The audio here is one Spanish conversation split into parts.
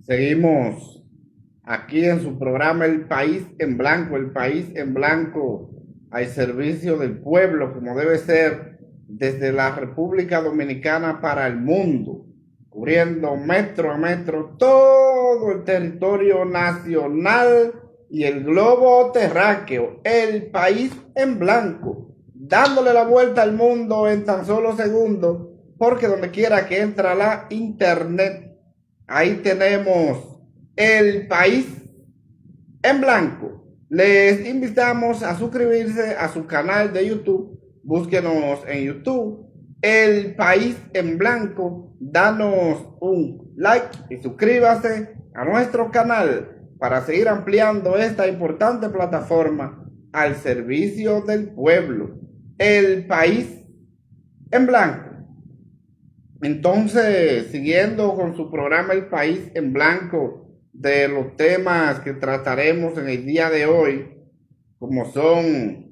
Seguimos aquí en su programa El País en Blanco, el País en Blanco al servicio del pueblo, como debe ser, desde la República Dominicana para el mundo, cubriendo metro a metro todo el territorio nacional y el globo terráqueo, el País en Blanco, dándole la vuelta al mundo en tan solo segundos, porque donde quiera que entra la internet, ahí tenemos el País en Blanco. Les invitamos a suscribirse a su canal de YouTube. Búsquenos en YouTube, El País en Blanco. Danos un like y suscríbase a nuestro canal para seguir ampliando esta importante plataforma al servicio del pueblo. El País en Blanco. Entonces, siguiendo con su programa El País en Blanco, de los temas que trataremos en el día de hoy, como son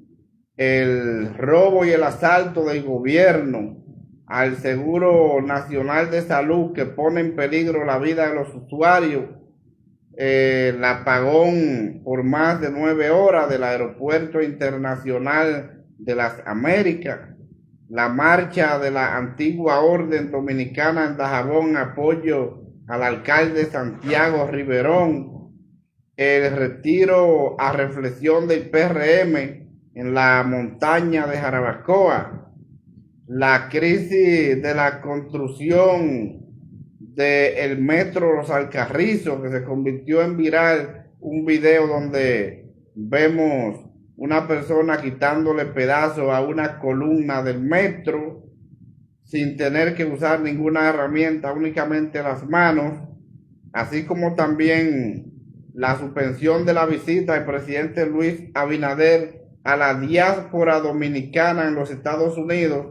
el robo y el asalto del gobierno al Seguro Nacional de Salud, que pone en peligro la vida de los usuarios, el apagón por más de 9 horas del Aeropuerto Internacional de las Américas, la marcha de la antigua Orden Dominicana en Dajabón, apoyo al alcalde Santiago Riverón, el retiro a reflexión del PRM en la montaña de Jarabacoa, la crisis de la construcción del metro Los Alcarrizos, que se convirtió en viral, un video donde vemos una persona quitándole pedazos a una columna del metro sin tener que usar ninguna herramienta, únicamente las manos, así como también la suspensión de la visita del presidente Luis Abinader a la diáspora dominicana en los Estados Unidos,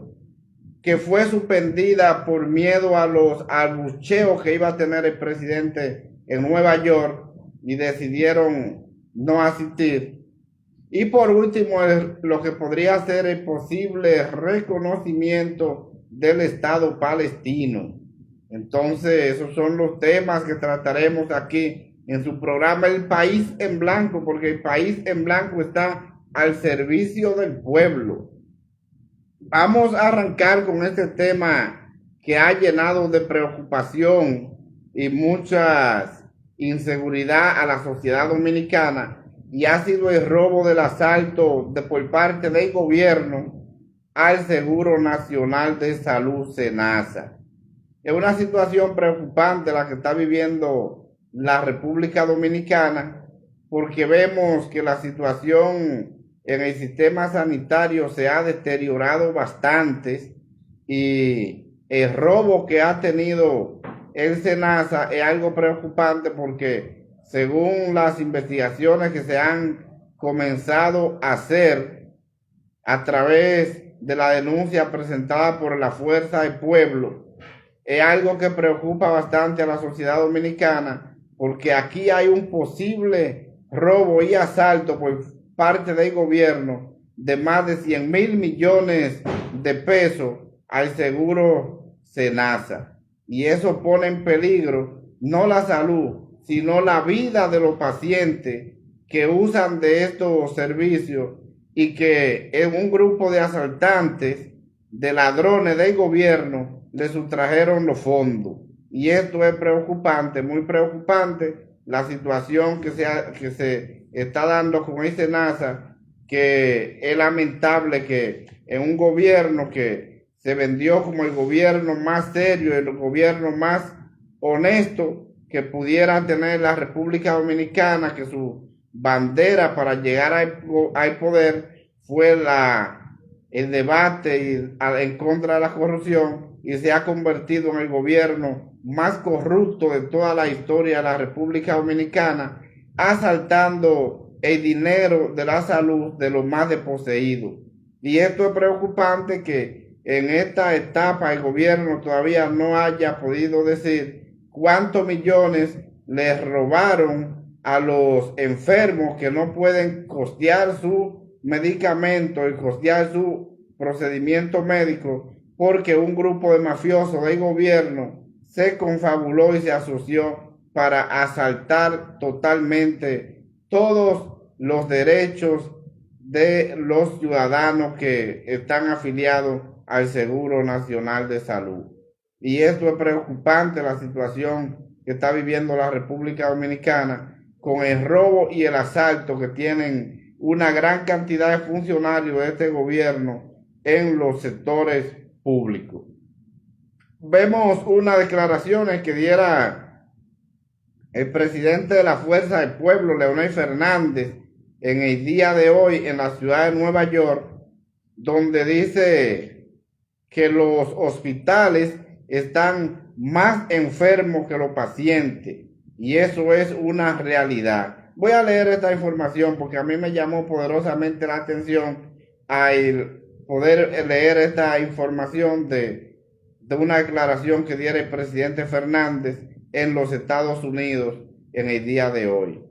que fue suspendida por miedo a los abucheos que iba a tener el presidente en Nueva York y decidieron no asistir. Y por último, lo que podría ser el posible reconocimiento del Estado palestino. Entonces, esos son los temas que trataremos aquí en su programa El País en Blanco, porque el País en Blanco está al servicio del pueblo. Vamos a arrancar con este tema que ha llenado de preocupación y mucha inseguridad a la sociedad dominicana, y ha sido el robo del asalto por parte del gobierno al Seguro Nacional de Salud, SENASA. Es una situación preocupante la que está viviendo la República Dominicana, porque vemos que la situación en el sistema sanitario se ha deteriorado bastante, y el robo que ha tenido el SENASA es algo preocupante, porque según las investigaciones que se han comenzado a hacer a través de la denuncia presentada por la Fuerza del Pueblo, es algo que preocupa bastante a la sociedad dominicana, porque aquí hay un posible robo y asalto por parte del gobierno de más de 100,000 millones de pesos al seguro SENASA, y eso pone en peligro no la salud, sino la vida de los pacientes que usan de estos servicios, y que en un grupo de asaltantes, de ladrones del gobierno, le sustrajeron los fondos. Y esto es preocupante, muy preocupante, la situación que se está dando con el SENASA, que es lamentable que en un gobierno que se vendió como el gobierno más serio, el gobierno más honesto que pudiera tener la República Dominicana, que su bandera para llegar al poder fue el debate en contra de la corrupción, y se ha convertido en el gobierno más corrupto de toda la historia de la República Dominicana, asaltando el dinero de la salud de los más desposeídos. Y esto es preocupante, que en esta etapa el gobierno todavía no haya podido decir cuántos millones les robaron a los enfermos que no pueden costear su medicamento y costear su procedimiento médico, porque un grupo de mafiosos del gobierno se confabuló y se asoció para asaltar totalmente todos los derechos de los ciudadanos que están afiliados al Seguro Nacional de Salud. Y esto es preocupante, la situación que está viviendo la República Dominicana con el robo y el asalto que tienen una gran cantidad de funcionarios de este gobierno en los sectores públicos. Vemos unas declaraciones que diera el presidente de la Fuerza del Pueblo, Leonel Fernández, en el día de hoy en la ciudad de Nueva York, donde dice que los hospitales están más enfermos que los pacientes, y eso es una realidad. Voy a leer esta información porque a mí me llamó poderosamente la atención al poder leer esta información de una declaración que diera el presidente Fernández en los Estados Unidos en el día de hoy.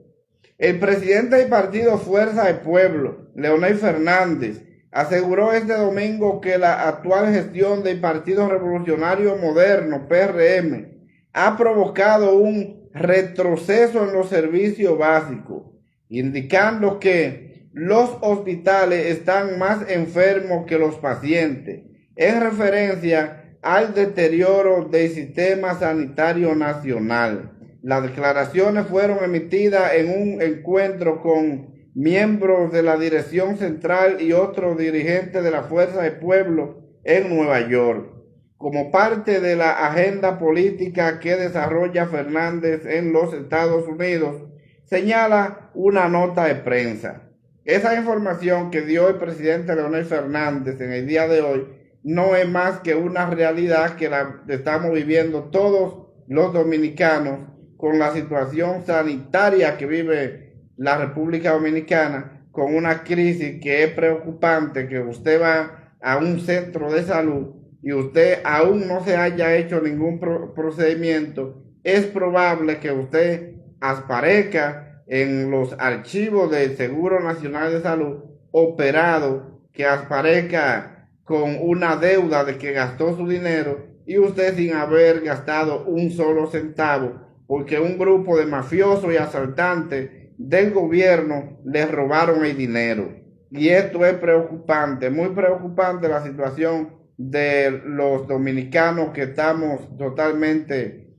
El presidente del partido Fuerza del Pueblo, Leonel Fernández, aseguró este domingo que la actual gestión del Partido Revolucionario Moderno, PRM, ha provocado un retroceso en los servicios básicos, indicando que los hospitales están más enfermos que los pacientes, en referencia al deterioro del sistema sanitario nacional. Las declaraciones fueron emitidas en un encuentro con miembros de la dirección central y otros dirigentes de la Fuerza del Pueblo en Nueva York, como parte de la agenda política que desarrolla Fernández en los Estados Unidos, señala una nota de prensa. Esa información que dio el presidente Leonel Fernández en el día de hoy no es más que una realidad que la estamos viviendo todos los dominicanos con la situación sanitaria que vive la República Dominicana, con una crisis que es preocupante, que usted va a un centro de salud y usted aún no se haya hecho ningún procedimiento, es probable que usted aparezca en los archivos del Seguro Nacional de Salud operado, que aparezca con una deuda de que gastó su dinero y usted sin haber gastado un solo centavo, porque un grupo de mafiosos y asaltantes del gobierno les robaron el dinero. Y esto es preocupante, muy preocupante la situación de los dominicanos que estamos totalmente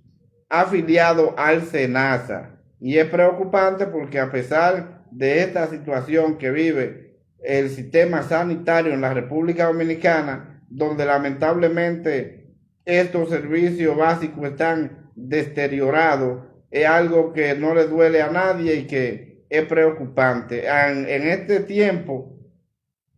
afiliados al SENASA. Y es preocupante porque a pesar de esta situación que vive el sistema sanitario en la República Dominicana, donde lamentablemente estos servicios básicos están deteriorados, es algo que no le duele a nadie y que es preocupante. En este tiempo,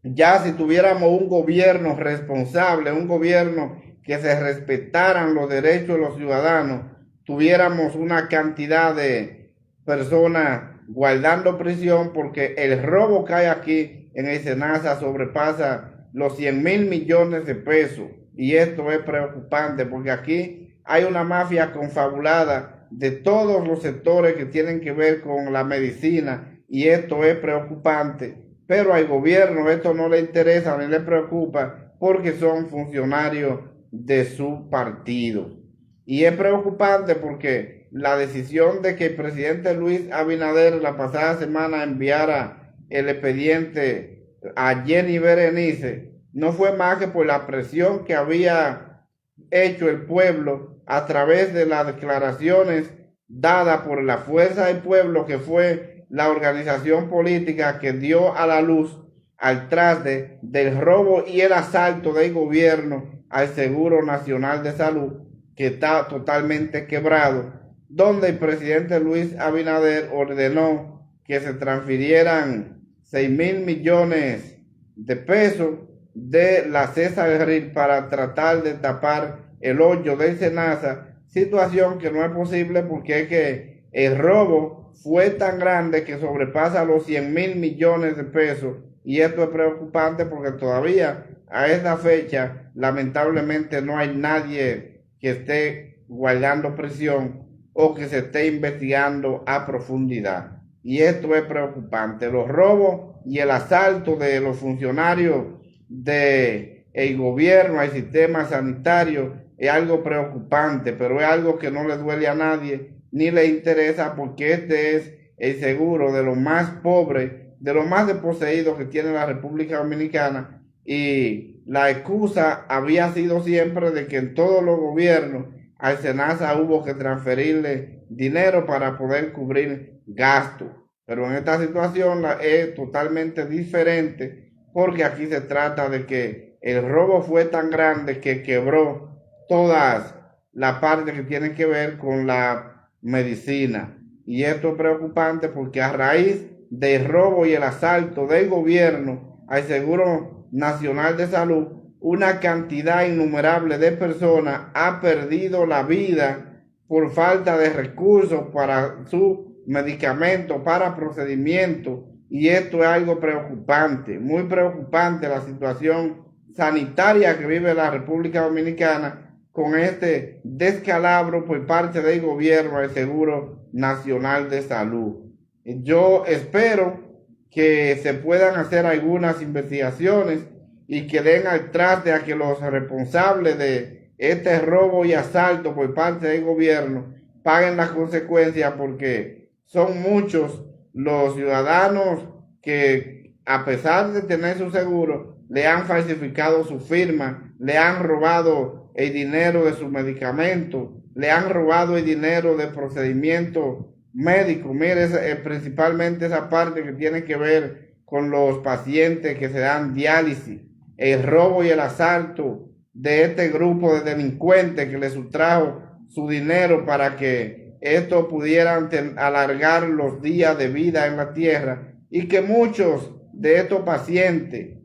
ya si tuviéramos un gobierno responsable, un gobierno que se respetaran los derechos de los ciudadanos, tuviéramos una cantidad de personas guardando prisión, porque el robo que hay aquí en el SENASA sobrepasa los 100,000 millones de pesos. Y esto es preocupante porque aquí hay una mafia confabulada de todos los sectores que tienen que ver con la medicina, y esto es preocupante. Pero al gobierno esto no le interesa ni le preocupa porque son funcionarios de su partido. Y es preocupante porque la decisión de que el presidente Luis Abinader la pasada semana enviara el expediente a Jenny Berenice no fue más que por la presión que había hecho el pueblo a través de las declaraciones dadas por la Fuerza del Pueblo, que fue la organización política que dio a la luz al traste del robo y el asalto del gobierno al Seguro Nacional de Salud, que está totalmente quebrado, donde el presidente Luis Abinader ordenó que se transfirieran 6,000 millones de pesos de la CESAGRIL para tratar de tapar el hoyo del SENASA, situación que no es posible porque es que el robo fue tan grande que sobrepasa los 100,000 millones de pesos, y esto es preocupante porque todavía a esta fecha lamentablemente no hay nadie que esté guardando prisión o que se esté investigando a profundidad, y esto es preocupante. Los robos y el asalto de los funcionarios del gobierno al sistema sanitario es algo preocupante, pero es algo que no le duele a nadie ni le interesa, porque este es el seguro de los más pobres, de los más desposeídos que tiene la República Dominicana, y la excusa había sido siempre de que en todos los gobiernos al SENASA hubo que transferirle dinero para poder cubrir gastos. Pero en esta situación es totalmente diferente, porque aquí se trata de que el robo fue tan grande que quebró todas las partes que tienen que ver con la medicina. Y esto es preocupante porque a raíz del robo y el asalto del gobierno al Seguro Nacional de Salud, una cantidad innumerable de personas ha perdido la vida por falta de recursos para su medicamento, para procedimientos, y esto es algo preocupante, muy preocupante la situación sanitaria que vive la República Dominicana con este descalabro por parte del gobierno del Seguro Nacional de Salud. Yo espero que se puedan hacer algunas investigaciones y que den al traste a que los responsables de este robo y asalto por parte del gobierno paguen las consecuencias, porque son muchos los ciudadanos que, a pesar de tener su seguro, le han falsificado su firma, le han robado el dinero de sus medicamentos, le han robado el dinero de procedimientos médicos. Mire, principalmente esa parte que tiene que ver con los pacientes que se dan diálisis, el robo y el asalto de este grupo de delincuentes que le sustrajo su dinero para que estos pudieran alargar los días de vida en la tierra, y que muchos de estos pacientes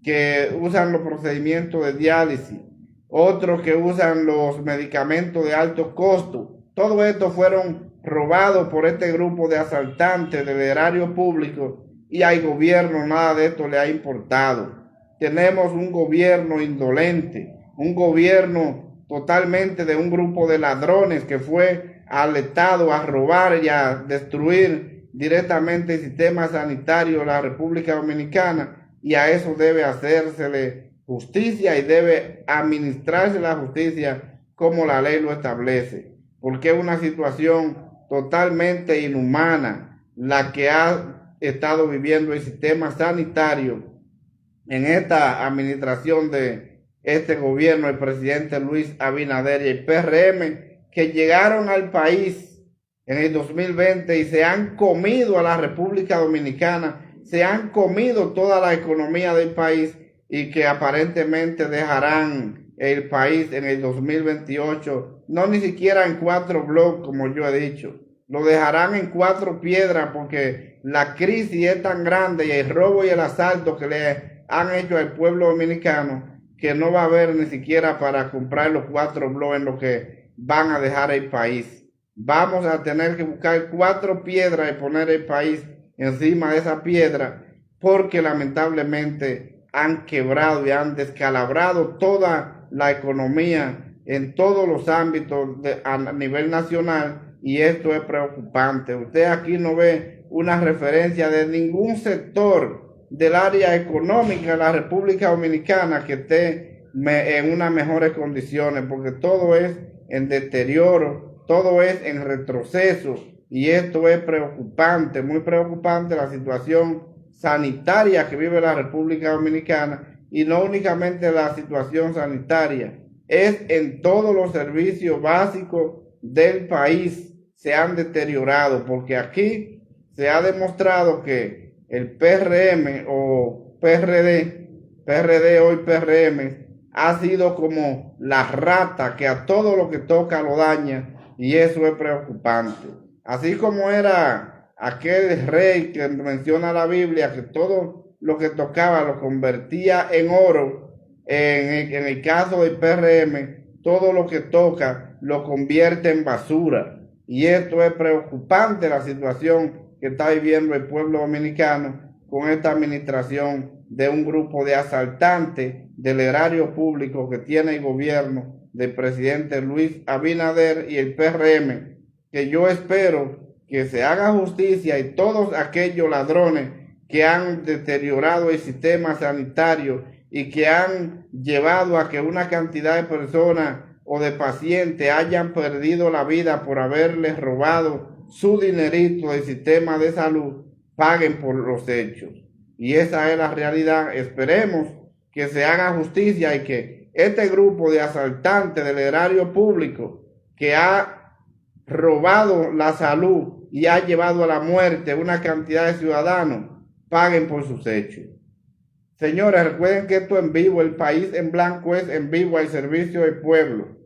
que usan los procedimientos de diálisis, otros que usan los medicamentos de alto costo, todo esto fueron robados por este grupo de asaltantes del erario público, y al gobierno nada de esto le ha importado. Tenemos un gobierno indolente, un gobierno totalmente de un grupo de ladrones que fue al Estado a robar y a destruir directamente el sistema sanitario de la República Dominicana, y a eso debe hacérsele justicia y debe administrarse la justicia como la ley lo establece, porque es una situación totalmente inhumana la que ha estado viviendo el sistema sanitario en esta administración de este gobierno, el presidente Luis Abinader y el PRM, que llegaron al país en el 2020 y se han comido a la República Dominicana, se han comido toda la economía del país, y que aparentemente dejarán el país en el 2028, no ni siquiera en 4 bloques como yo he dicho, lo dejarán en 4 piedras, porque la crisis es tan grande y el robo y el asalto que le han hecho al pueblo dominicano, que no va a haber ni siquiera para comprar los 4 bloques en los que van a dejar el país. Vamos a tener que buscar 4 piedras y poner el país encima de esa piedra, porque lamentablemente han quebrado y han descalabrado toda la economía en todos los ámbitos a nivel nacional, y esto es preocupante. Usted aquí no ve una referencia de ningún sector del área económica de la República Dominicana que esté en unas mejores condiciones, porque todo es en deterioro, todo es en retroceso, y esto es preocupante, muy preocupante la situación sanitaria que vive la República Dominicana, y no únicamente la situación sanitaria, es en todos los servicios básicos del país se han deteriorado, porque aquí se ha demostrado que el PRM o PRD hoy PRM, ha sido como la rata que a todo lo que toca lo daña, y eso es preocupante. Así como era aquel rey que menciona la Biblia, que todo lo que tocaba lo convertía en oro, en el caso del PRM, todo lo que toca lo convierte en basura. Y esto es preocupante, la situación que está viviendo el pueblo dominicano con esta administración de un grupo de asaltantes del erario público que tiene el gobierno del presidente Luis Abinader y el PRM, que yo espero que se haga justicia, y todos aquellos ladrones que han deteriorado el sistema sanitario y que han llevado a que una cantidad de personas o de pacientes hayan perdido la vida por haberles robado su dinerito del sistema de salud, paguen por los hechos. Y esa es la realidad. Esperemos que se haga justicia y que este grupo de asaltantes del erario público que ha robado la salud y ha llevado a la muerte una cantidad de ciudadanos paguen por sus hechos. Señores, recuerden que esto en vivo, el país en blanco es en vivo al servicio del pueblo.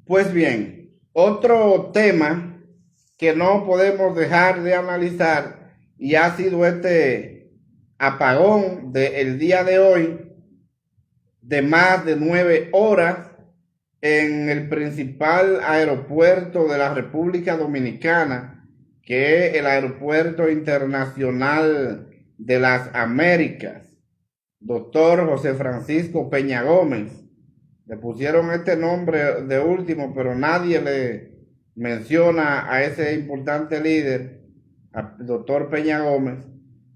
Pues bien, otro tema que no podemos dejar de analizar y ha sido este apagón del día de hoy de más de 9 horas en el principal aeropuerto de la República Dominicana, que es el Aeropuerto Internacional de las Américas. Doctor José Francisco Peña Gómez. Le pusieron este nombre de último, pero nadie le menciona a ese importante líder, al doctor Peña Gómez,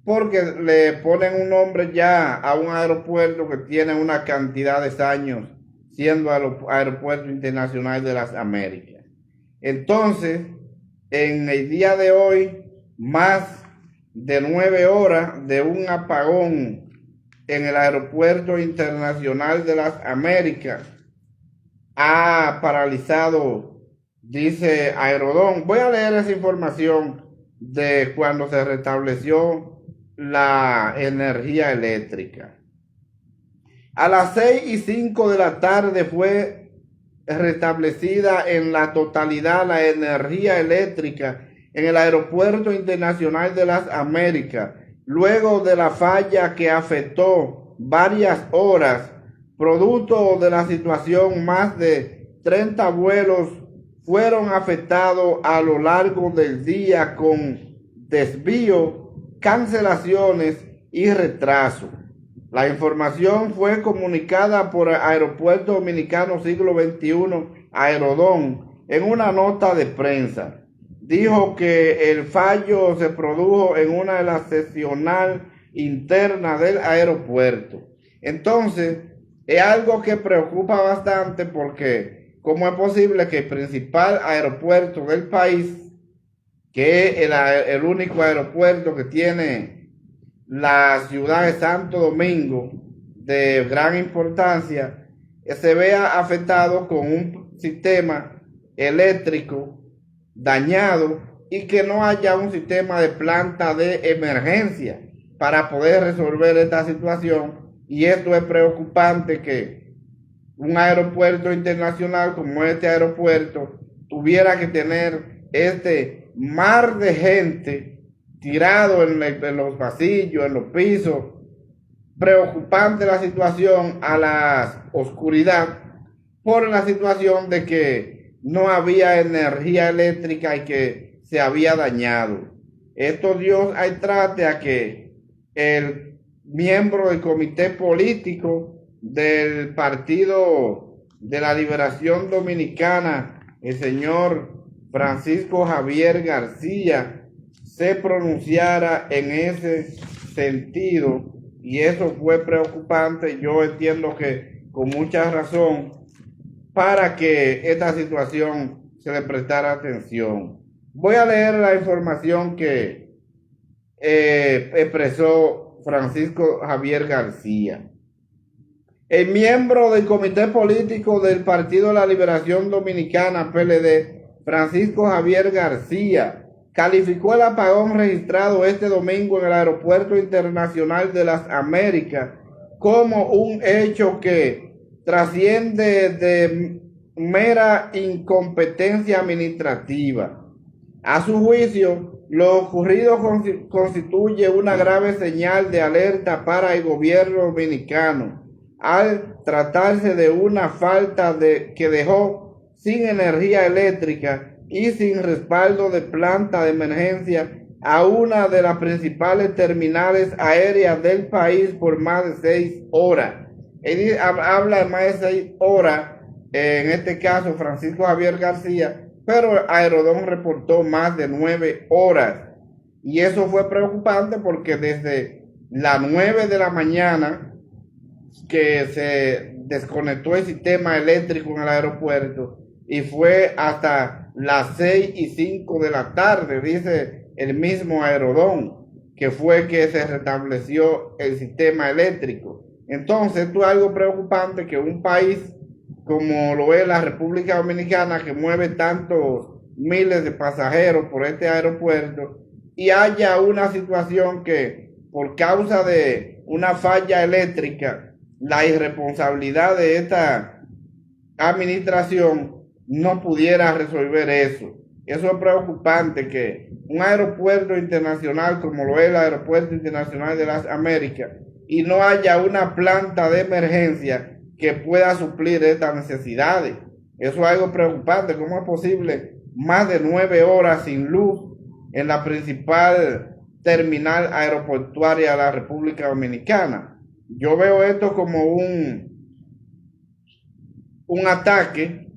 porque le ponen un nombre ya a un aeropuerto que tiene una cantidad de años siendo Aeropuerto Internacional de las Américas. Entonces, en el día de hoy, más de 9 horas de un apagón en el Aeropuerto Internacional de las Américas ha paralizado, dice Aerodón. Voy a leer esa información de cuando se restableció la energía eléctrica. A las 6:05 de la tarde fue restablecida en la totalidad la energía eléctrica en el Aeropuerto Internacional de las Américas, luego de la falla que afectó varias horas. Producto de la situación, más de 30 vuelos fueron afectados a lo largo del día con desvío, cancelaciones y retraso. La información fue comunicada por Aeropuerto Dominicano Siglo XXI, Aerodón, en una nota de prensa. Dijo que el fallo se produjo en una de las seccional internas del aeropuerto. Entonces, es algo que preocupa bastante porque ¿cómo es posible que el principal aeropuerto del país, que es el único aeropuerto que tiene la ciudad de Santo Domingo de gran importancia, se vea afectado con un sistema eléctrico dañado y que no haya un sistema de planta de emergencia para poder resolver esta situación? Y esto es preocupante, que un aeropuerto internacional como este aeropuerto tuviera que tener este mar de gente tirado en los pasillos, en los pisos. Preocupante la situación a la oscuridad por la situación de que no había energía eléctrica y que se había dañado. Esto Dios ahí trate a que el miembro del comité político del Partido de la Liberación Dominicana, el señor Francisco Javier García, se pronunciara en ese sentido, y eso fue preocupante. Yo entiendo que con mucha razón, para que esta situación se le prestara atención. Voy a leer la información que expresó Francisco Javier García. El miembro del comité político del Partido de la Liberación Dominicana, PLD, Francisco Javier García, calificó el apagón registrado este domingo en el Aeropuerto Internacional de las Américas como un hecho que trasciende de mera incompetencia administrativa. A su juicio, lo ocurrido constituye una grave señal de alerta para el gobierno dominicano, al tratarse de una falta que dejó sin energía eléctrica y sin respaldo de planta de emergencia a una de las principales terminales aéreas del país por más de 6 horas. Él habla de más de 6 horas, en este caso Francisco Javier García, pero Aerodón reportó más de 9 horas. Y eso fue preocupante porque desde las 9 de la mañana que se desconectó el sistema eléctrico en el aeropuerto y fue hasta las 6:05 de la tarde, dice el mismo Aerodón, que fue que se restableció el sistema eléctrico. Entonces, esto es algo preocupante, que un país como lo es la República Dominicana, que mueve tantos miles de pasajeros por este aeropuerto, y haya una situación que por causa de una falla eléctrica, la irresponsabilidad de esta administración no pudiera resolver eso. Eso es preocupante, que un aeropuerto internacional como lo es el Aeropuerto Internacional de las Américas, y no haya una planta de emergencia que pueda suplir estas necesidades. Eso es algo preocupante. ¿Cómo es posible más de 9 horas sin luz en la principal terminal aeroportuaria de la República Dominicana? Yo veo esto como un ataque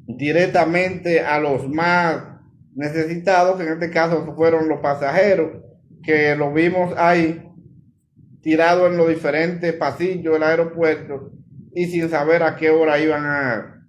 directamente a los más necesitados, que en este caso fueron los pasajeros, que lo vimos ahí tirado en los diferentes pasillos del aeropuerto y sin saber a qué hora iban a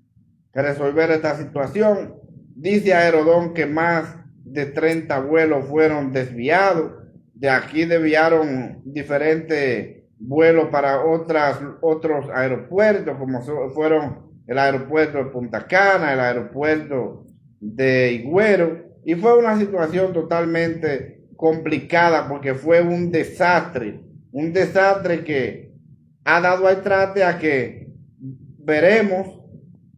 resolver esta situación. Dice Aerodón que más de 30 vuelos fueron desviados. De aquí desviaron diferentes vuelos para otros aeropuertos, como fueron el aeropuerto de Punta Cana, el aeropuerto de Higüero, y fue una situación totalmente complicada porque fue un desastre que ha dado al traste a que veremos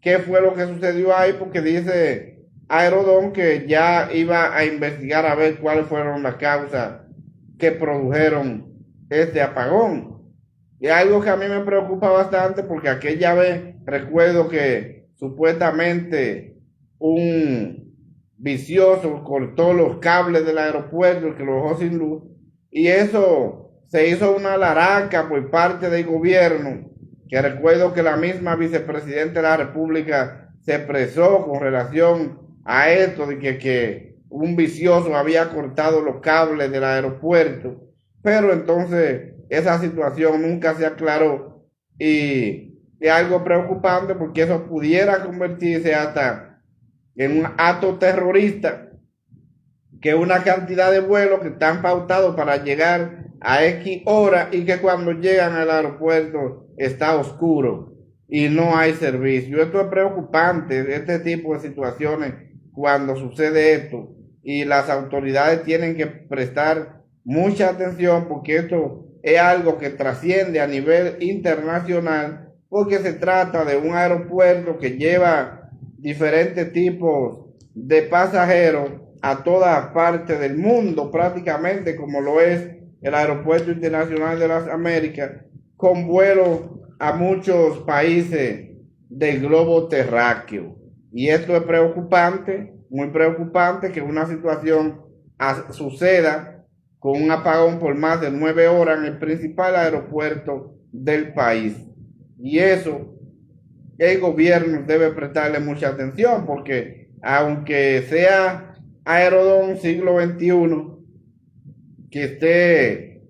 qué fue lo que sucedió ahí, porque dice Aerodón que ya iba a investigar a ver cuáles fueron las causas que produjeron este apagón. Y algo que a mí me preocupa bastante, porque aquella vez recuerdo que supuestamente un vicioso cortó los cables del aeropuerto, que lo dejó sin luz, y eso se hizo una laraca por parte del gobierno, que recuerdo que la misma vicepresidenta de la República se expresó con relación a esto, de que un vicioso había cortado los cables del aeropuerto, pero entonces esa situación nunca se aclaró, y es algo preocupante porque eso pudiera convertirse hasta en un acto terrorista, que una cantidad de vuelos que están pautados para llegar a X hora, y que cuando llegan al aeropuerto está oscuro y no hay servicio. Esto es preocupante, este tipo de situaciones, cuando sucede esto, y las autoridades tienen que prestar mucha atención, porque esto es algo que trasciende a nivel internacional, porque se trata de un aeropuerto que lleva diferentes tipos de pasajeros a todas partes del mundo, prácticamente, como lo es el Aeropuerto Internacional de las Américas, con vuelos a muchos países del globo terráqueo. Y esto es preocupante, muy preocupante, que una situación suceda con un apagón por más de 9 horas en el principal aeropuerto del país. Y eso el gobierno debe prestarle mucha atención, porque aunque sea Aerodón siglo XXI que esté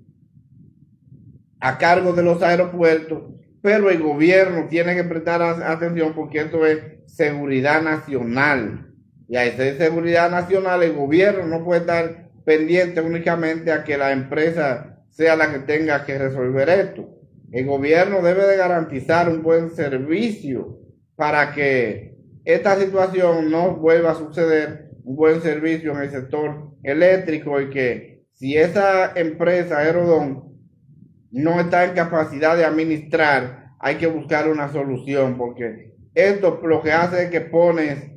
a cargo de los aeropuertos, pero el gobierno tiene que prestar atención, porque esto es seguridad nacional, y al ser seguridad nacional, el gobierno no puede estar pendiente únicamente a que la empresa sea la que tenga que resolver esto. El gobierno debe de garantizar un buen servicio para que esta situación no vuelva a suceder, un buen servicio en el sector eléctrico, y que si esa empresa Aerodón no está en capacidad de administrar, hay que buscar una solución, porque esto lo que hace es que pones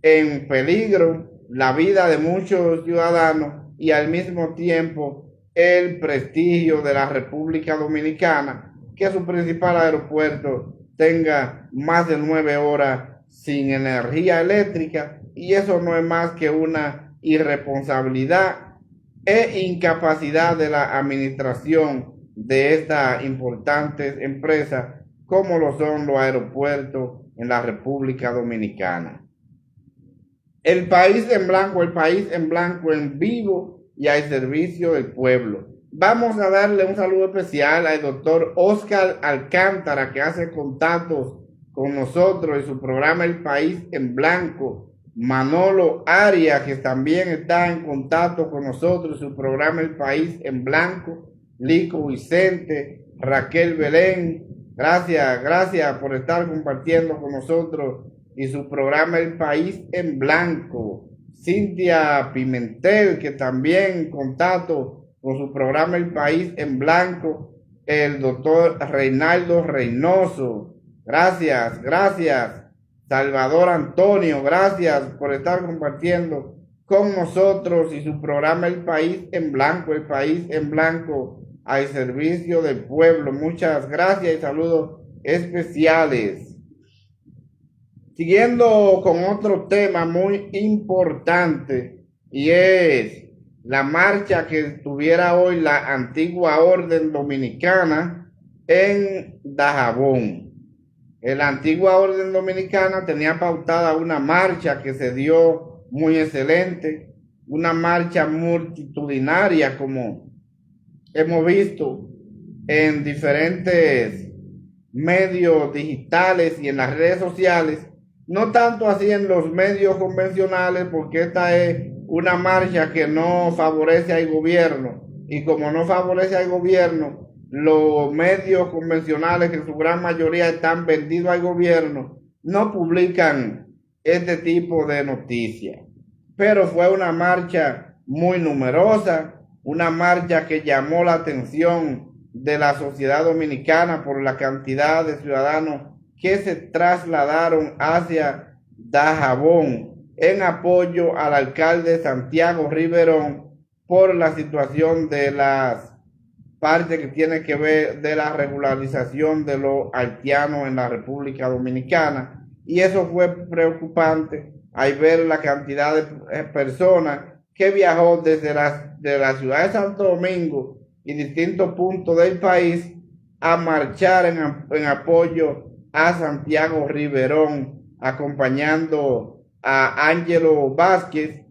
en peligro la vida de muchos ciudadanos y al mismo tiempo el prestigio de la República Dominicana, que su principal aeropuerto tenga más de 9 horas sin energía eléctrica, y eso no es más que una irresponsabilidad e incapacidad de la administración de estas importantes empresas, como lo son los aeropuertos en la República Dominicana. El país en blanco en vivo y al servicio del pueblo. Vamos a darle un saludo especial al doctor Oscar Alcántara, que hace contactos con nosotros en su programa El País en Blanco. Manolo Arias, que también está en contacto con nosotros en su programa El País en Blanco. Lico Vicente, Raquel Belén, gracias por estar compartiendo con nosotros y su programa El País en Blanco. Cintia Pimentel, que también en contacto con su programa El País en Blanco. El doctor Reinaldo Reynoso, gracias. Salvador Antonio, gracias por estar compartiendo con nosotros y su programa El País en Blanco, El País en Blanco al servicio del pueblo. Muchas gracias y saludos especiales. Siguiendo con otro tema muy importante, y es la marcha que tuviera hoy la antigua orden dominicana en Dajabón. La antigua orden dominicana tenía pautada una marcha que se dio muy excelente, una marcha multitudinaria como hemos visto en diferentes medios digitales y en las redes sociales, no tanto así en los medios convencionales, porque esta es una marcha que no favorece al gobierno, y como no favorece al gobierno, los medios convencionales, que en su gran mayoría están vendidos al gobierno, no publican este tipo de noticias. Pero fue una marcha muy numerosa, una marcha que llamó la atención de la sociedad dominicana por la cantidad de ciudadanos que se trasladaron hacia Dajabón en apoyo al alcalde Santiago Riverón por la situación de las partes que tiene que ver de la regularización de los haitianos en la República Dominicana. Y eso fue preocupante al ver la cantidad de personas que viajó desde la ciudad de Santo Domingo y distintos puntos del país a marchar en apoyo a Santiago Riverón, acompañando a Ángelo Vázquez,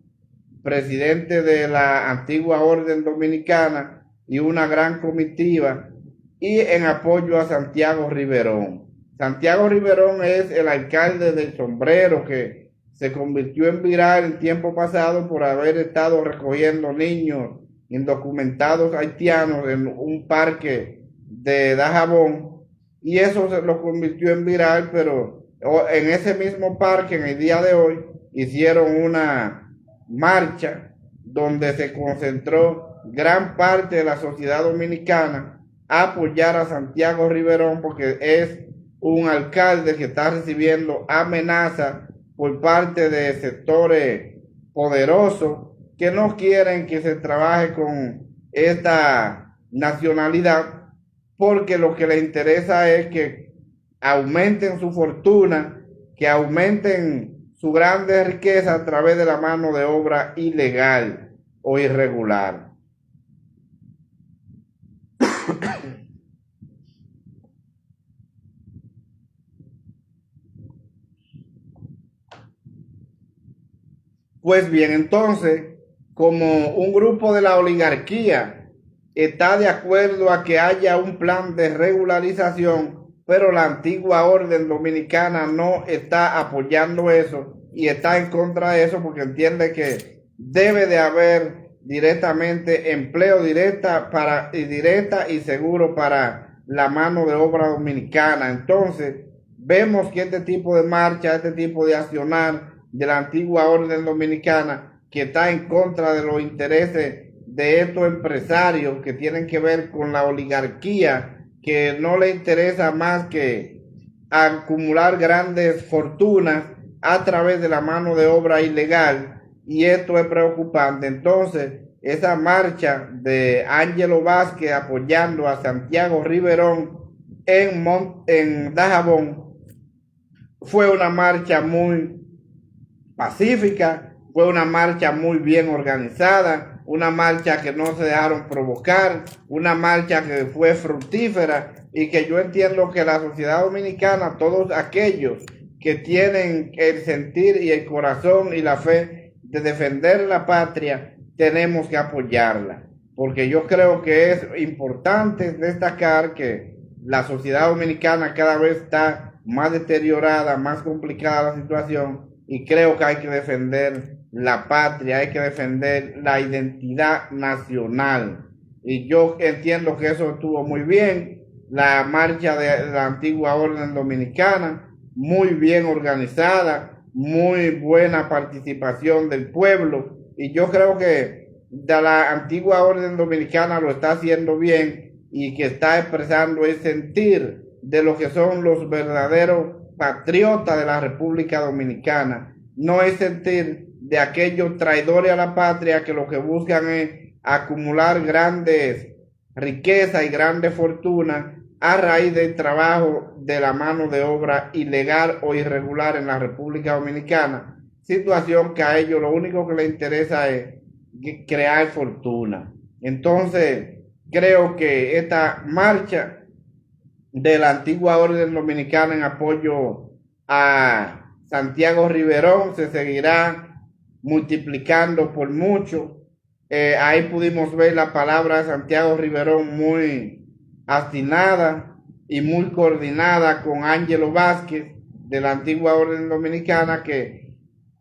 presidente de la antigua orden dominicana, y una gran comitiva, y en apoyo a Santiago Riverón. Santiago Riverón es el alcalde del Sombrero, que se convirtió en viral en tiempo pasado por haber estado recogiendo niños indocumentados haitianos en un parque de Dajabón, y eso se lo convirtió en viral. Pero en ese mismo parque, en el día de hoy, hicieron una marcha donde se concentró gran parte de la sociedad dominicana a apoyar a Santiago Riverón, porque es un alcalde que está recibiendo amenazas por parte de sectores poderosos que no quieren que se trabaje con esta nacionalidad, porque lo que les interesa es que aumenten su fortuna, que aumenten su grande riqueza a través de la mano de obra ilegal o irregular. Pues bien, entonces, como un grupo de la oligarquía está de acuerdo a que haya un plan de regularización, pero la antigua orden dominicana no está apoyando eso y está en contra de eso, porque entiende que debe de haber directamente empleo directa y seguro para la mano de obra dominicana. Entonces vemos que este tipo de marcha, este tipo de accionar de la antigua orden dominicana, que está en contra de los intereses de estos empresarios que tienen que ver con la oligarquía, que no le interesa más que acumular grandes fortunas a través de la mano de obra ilegal, y esto es preocupante. Entonces, esa marcha de Ángelo Vázquez apoyando a Santiago Riverón en Dajabón fue una marcha muy pacífica, fue una marcha muy bien organizada, una marcha que no se dejaron provocar, una marcha que fue fructífera, y que yo entiendo que la sociedad dominicana, todos aquellos que tienen el sentir y el corazón y la fe de defender la patria, tenemos que apoyarla, porque yo creo que es importante destacar que la sociedad dominicana cada vez está más deteriorada, más complicada la situación, y creo que hay que defender la patria, hay que defender la identidad nacional. Y yo entiendo que eso estuvo muy bien, la marcha de la antigua orden dominicana, muy bien organizada, muy buena participación del pueblo, y yo creo que de la antigua orden dominicana lo está haciendo bien y que está expresando el sentir de lo que son los verdaderos patriotas de la República Dominicana. No es sentir de aquellos traidores a la patria que lo que buscan es acumular grandes riquezas y grandes fortunas a raíz del trabajo de la mano de obra ilegal o irregular en la República Dominicana, situación que a ellos lo único que les interesa es crear fortuna. Entonces, creo que esta marcha de la antigua orden dominicana en apoyo a Santiago Riverón se seguirá multiplicando por mucho. Ahí pudimos ver la palabra de Santiago Riverón muy astinada y muy coordinada con Ángelo Vázquez de la antigua orden dominicana, que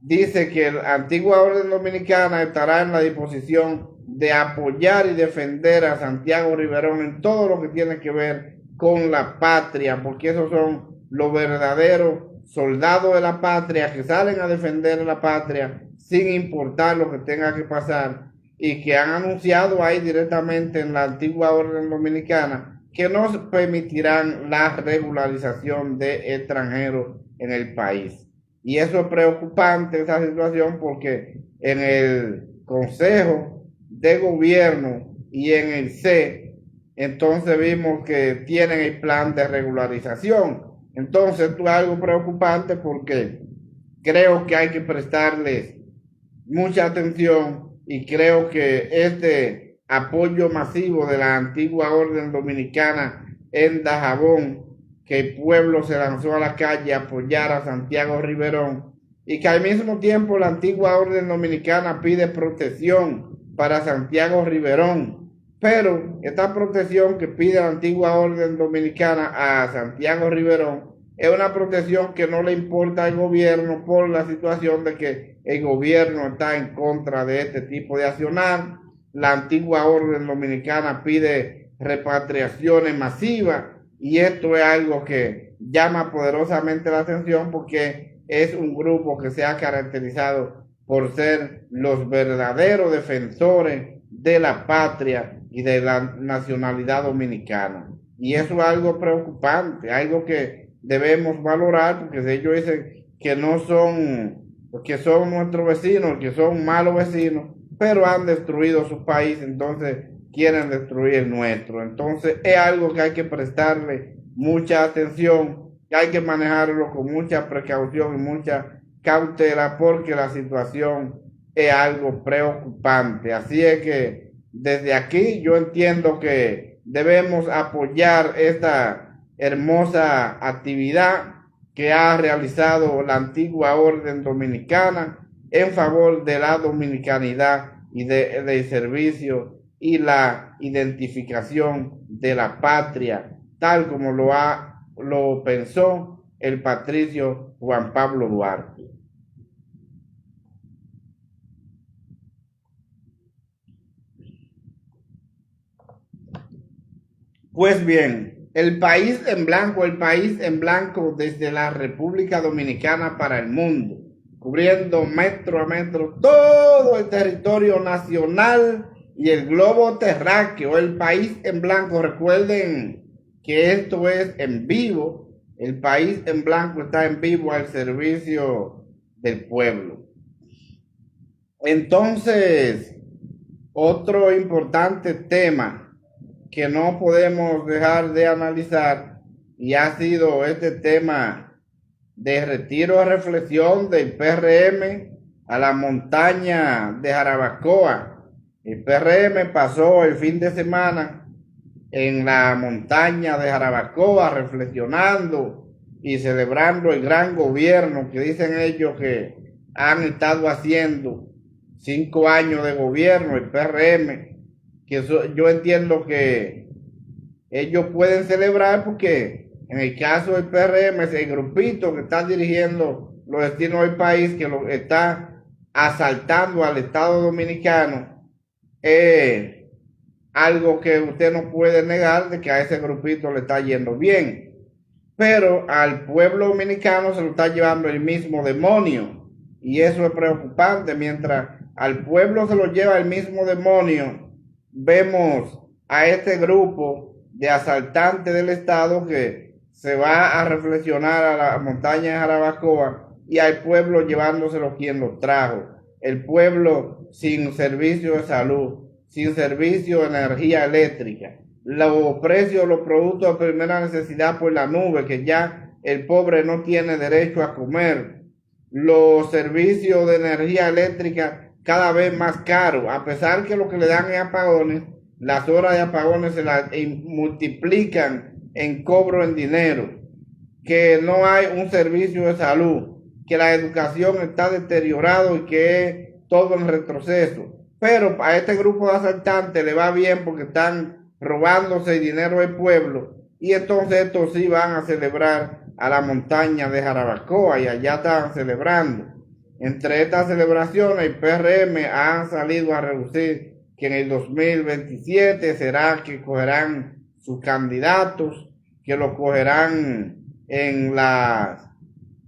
dice que la antigua orden dominicana estará en la disposición de apoyar y defender a Santiago Riverón en todo lo que tiene que ver con la patria, porque esos son los verdaderos soldados de la patria que salen a defender la patria sin importar lo que tenga que pasar, y que han anunciado ahí directamente en la antigua orden dominicana que no permitirán la regularización de extranjeros en el país. Y eso es preocupante, esa situación, porque en el Consejo de Gobierno y en el C, entonces vimos que tienen el plan de regularización. Entonces esto es algo preocupante, porque creo que hay que prestarles mucha atención, y creo que este apoyo masivo de la antigua orden dominicana en Dajabón, que el pueblo se lanzó a la calle a apoyar a Santiago Riverón, y que al mismo tiempo la antigua orden dominicana pide protección para Santiago Riverón, pero esta protección que pide la antigua orden dominicana a Santiago Riverón es una protección que no le importa al gobierno, por la situación de que el gobierno está en contra de este tipo de accionar. La antigua orden dominicana pide repatriaciones masivas, y esto es algo que llama poderosamente la atención, porque es un grupo que se ha caracterizado por ser los verdaderos defensores de la patria y de la nacionalidad dominicana. Y eso es algo preocupante, algo que debemos valorar, porque ellos dicen que no son, que son nuestros vecinos, que son malos vecinos, pero han destruido su país, entonces quieren destruir el nuestro. Entonces es algo que hay que prestarle mucha atención, que hay que manejarlo con mucha precaución y mucha cautela, porque la situación es algo preocupante. Así es que desde aquí yo entiendo que debemos apoyar esta hermosa actividad que ha realizado la antigua orden dominicana en favor de la dominicanidad y del servicio y la identificación de la patria, tal como lo pensó el patricio Juan Pablo Duarte. Pues bien, el país en blanco desde la República Dominicana para el mundo, cubriendo metro a metro todo el territorio nacional y el globo terráqueo. El país en blanco, recuerden que esto es en vivo, el país en blanco está en vivo al servicio del pueblo. Entonces, otro importante tema que no podemos dejar de analizar, y ha sido este tema de retiro de reflexión del PRM a la montaña de Jarabacoa. El PRM pasó el fin de semana en la montaña de Jarabacoa reflexionando y celebrando el gran gobierno que dicen ellos que han estado haciendo 5 años de gobierno, el PRM, yo entiendo que ellos pueden celebrar porque en el caso del PRM, ese grupito que está dirigiendo los destinos del país, que lo está asaltando al Estado Dominicano, algo que usted no puede negar de que a ese grupito le está yendo bien. Pero al pueblo dominicano se lo está llevando el mismo demonio. Y eso es preocupante. Mientras al pueblo se lo lleva el mismo demonio, vemos a este grupo de asaltantes del Estado que se va a reflexionar a la montaña de Jarabacoa y al pueblo llevándoselo quien lo trajo. El pueblo sin servicio de salud, sin servicio de energía eléctrica, los precios de los productos de primera necesidad por la nube, que ya el pobre no tiene derecho a comer, los servicios de energía eléctrica cada vez más caros, a pesar que lo que le dan es apagones, las horas de apagones se las multiplican en cobro en dinero, que no hay un servicio de salud, que la educación está deteriorada y que es todo en retroceso. Pero a este grupo de asaltantes le va bien porque están robándose el dinero del pueblo y entonces estos sí van a celebrar a la montaña de Jarabacoa y allá están celebrando. Entre estas celebraciones el PRM han salido a reducir que en el 2027 será que cogerán sus candidatos, que lo cogerán en las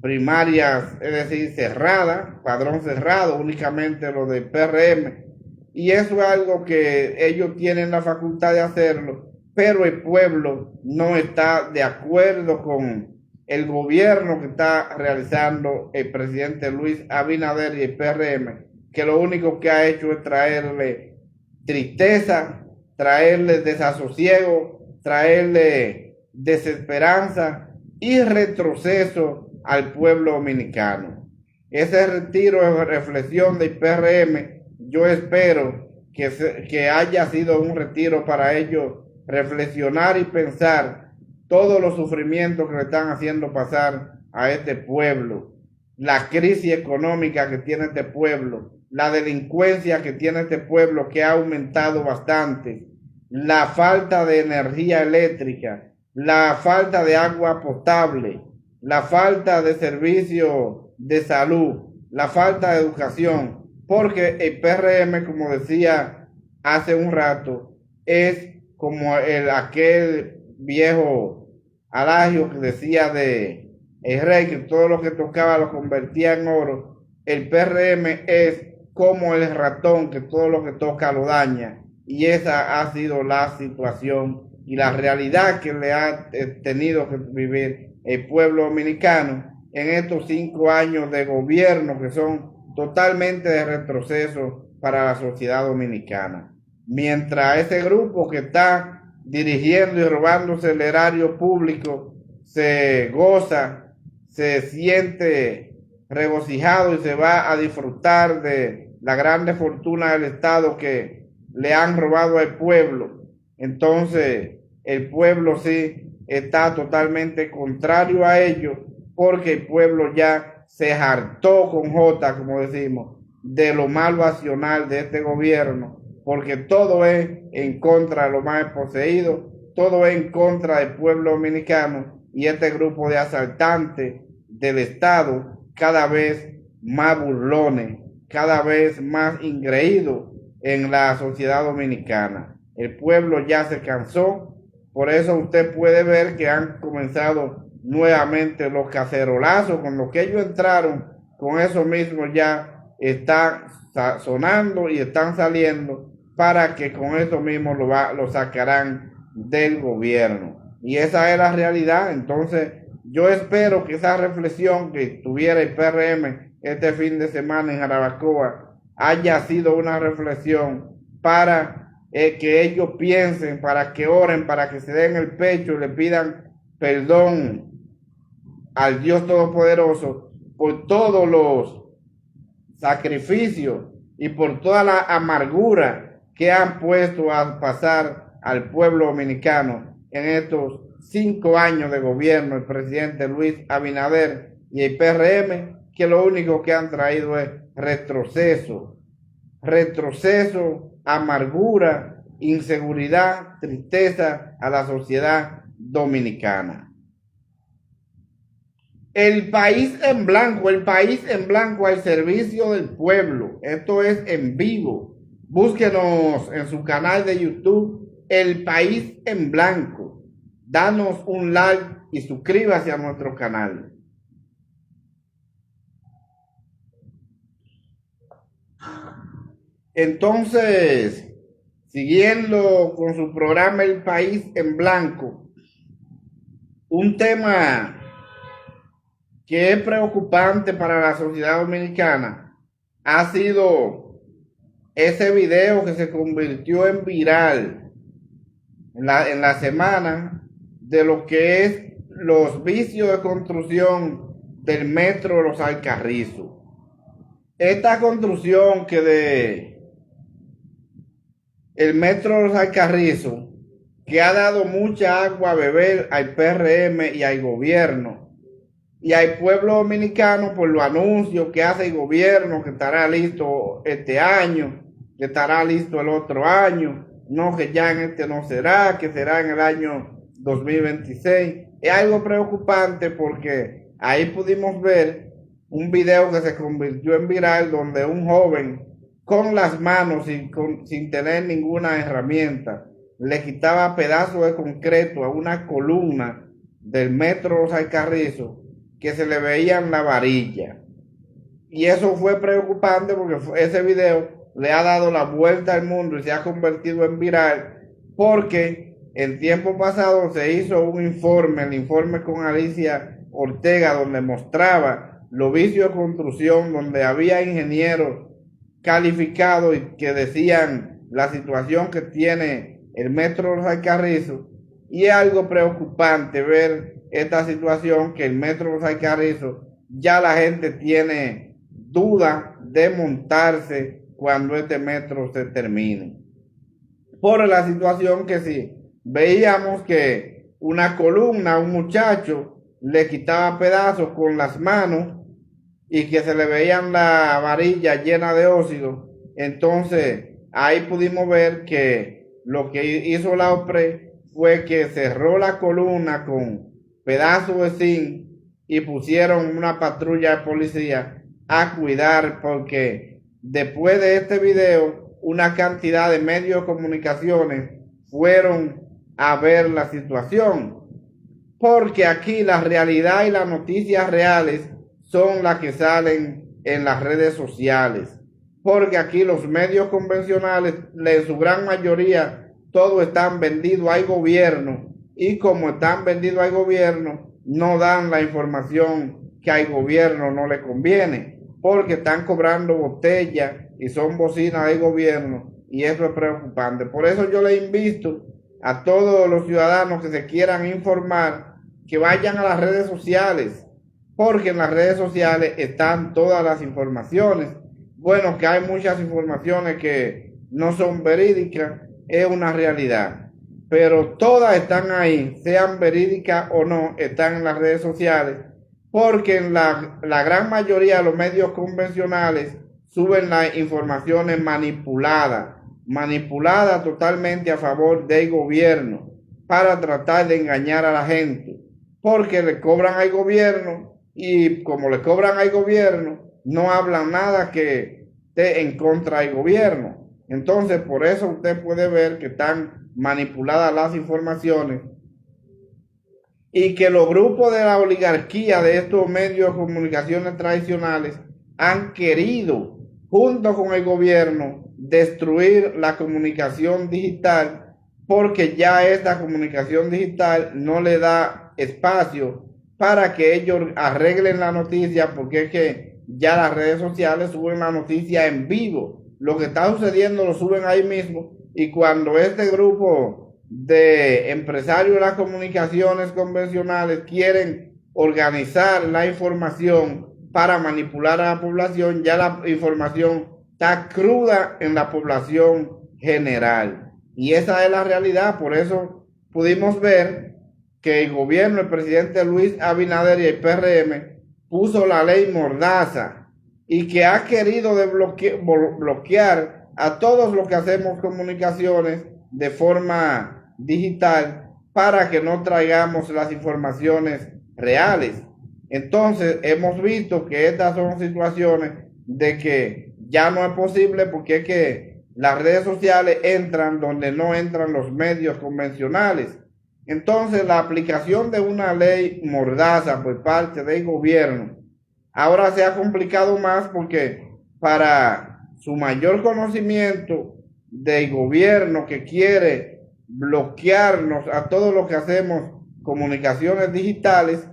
primarias, es decir, cerradas, padrón cerrado, únicamente lo del PRM. Y eso es algo que ellos tienen la facultad de hacerlo, pero el pueblo no está de acuerdo con el gobierno que está realizando el presidente Luis Abinader y el PRM, que lo único que ha hecho es traerle tristeza, traerle desasosiego, traerle desesperanza y retroceso al pueblo dominicano. Ese retiro de reflexión del PRM, yo espero que haya sido un retiro para ellos reflexionar y pensar todos los sufrimientos que le están haciendo pasar a este pueblo, la crisis económica que tiene este pueblo, la delincuencia que tiene este pueblo que ha aumentado bastante, la falta de energía eléctrica, la falta de agua potable, la falta de servicio de salud, la falta de educación, porque el PRM, como decía hace un rato, es como aquel viejo adagio que decía de el rey, que todo lo que tocaba lo convertía en oro. El PRM es como el ratón, que todo lo que toca lo daña, y esa ha sido la situación y la realidad que le ha tenido que vivir el pueblo dominicano en estos 5 años de gobierno que son totalmente de retroceso para la sociedad dominicana. Mientras ese grupo que está dirigiendo y robándose el erario público se goza, se siente regocijado y se va a disfrutar de la grande fortuna del Estado que le han robado al pueblo, entonces el pueblo sí está totalmente contrario a ello, porque el pueblo ya se hartó con J, como decimos, de lo malvacional de este gobierno, porque todo es en contra de los más poseídos, todo es en contra del pueblo dominicano, y este grupo de asaltantes del Estado cada vez más burlones, cada vez más ingreídos en la sociedad dominicana. El pueblo ya se cansó, por eso usted puede ver que han comenzado nuevamente los cacerolazos, con los que ellos entraron, con eso mismo ya están sonando y están saliendo, para que con eso mismo lo sacarán del gobierno. Y esa es la realidad. Entonces yo espero que esa reflexión que tuviera el PRM este fin de semana en Jarabacoa haya sido una reflexión para que ellos piensen, para que oren, para que se den el pecho y le pidan perdón al Dios Todopoderoso por todos los sacrificios y por toda la amargura que han puesto a pasar al pueblo dominicano en estos 5 años de gobierno el presidente Luis Abinader y el PRM, que lo único que han traído es retroceso, amargura inseguridad, tristeza a la sociedad dominicana. El país en blanco al servicio del pueblo. Esto es en vivo. Búsquenos en su canal de YouTube, El País en Blanco. Danos un like y suscríbase a nuestro canal. Entonces, siguiendo con su programa El País en Blanco, un tema que es preocupante para la sociedad dominicana ha sido ese video que se convirtió en viral en la semana de lo que es los vicios de construcción del metro de Los Alcarrizos. Esta construcción el metro de Los Alcarrizos, que ha dado mucha agua a beber al PRM y al gobierno y al pueblo dominicano por los anuncios que hace el gobierno, que estará listo este año, que estará listo el otro año, no, que ya en este no será, que será en el año 2026. Es algo preocupante porque ahí pudimos ver un video que se convirtió en viral donde un joven con las manos sin tener ninguna herramienta le quitaba pedazos de concreto a una columna del metro Los Alcarrizos que se le veían la varilla. Y eso fue preocupante porque ese video le ha dado la vuelta al mundo y se ha convertido en viral porque el tiempo pasado se hizo un informe, el informe con Alicia Ortega, donde mostraba los vicios de construcción, donde había ingenieros calificados y que decían la situación que tiene el metro Los Alcarrizos. Y es algo preocupante ver esta situación, que el metro Los Alcarrizos ya la gente tiene duda de montarse cuando este metro se termine. Por la situación que sí, veíamos que una columna, un muchacho le quitaba pedazos con las manos y que se le veían la varilla llena de óxido. Entonces ahí pudimos ver que lo que hizo la OPRE fue que cerró la columna con pedazos de zinc y pusieron una patrulla de policía a cuidar, porque después de este video una cantidad de medios de comunicaciones fueron a ver la situación, porque aquí la realidad y las noticias reales son las que salen en las redes sociales, porque aquí los medios convencionales, en su gran mayoría, todos están vendidos al gobierno, y como están vendidos al gobierno, no dan la información que al gobierno no le conviene, porque están cobrando botellas y son bocinas del gobierno, y eso es preocupante. Por eso yo le invito a todos los ciudadanos que se quieran informar, que vayan a las redes sociales, porque en las redes sociales están todas las informaciones. Bueno, que hay muchas informaciones que no son verídicas, es una realidad, pero todas están ahí, sean verídicas o no, están en las redes sociales, porque en la gran mayoría de los medios convencionales suben las informaciones manipuladas totalmente a favor del gobierno, para tratar de engañar a la gente, porque le cobran al gobierno, y como le cobran al gobierno, no hablan nada que esté en contra del gobierno. Entonces, por eso usted puede ver que están manipuladas las informaciones y que los grupos de la oligarquía de estos medios de comunicaciones tradicionales han querido, junto con el gobierno, destruir la comunicación digital, porque ya esta comunicación digital no le da espacio para que ellos arreglen la noticia, porque es que ya las redes sociales suben la noticia en vivo. Lo que está sucediendo lo suben ahí mismo, y cuando este grupo de empresarios de las comunicaciones convencionales quieren organizar la información para manipular a la población, ya la información está cruda en la población general. Y esa es la realidad. Por eso pudimos ver que el gobierno, el presidente Luis Abinader y el PRM puso la ley Mordaza, y que ha querido bloquear a todos los que hacemos comunicaciones de forma digital para que no traigamos las informaciones reales. Entonces hemos visto que estas son situaciones de que ya no es posible, porque es que las redes sociales entran donde no entran los medios convencionales. Entonces la aplicación de una ley mordaza por parte del gobierno ahora se ha complicado más, porque para su mayor conocimiento del gobierno que quiere bloquearnos a todo lo que hacemos comunicaciones digitales,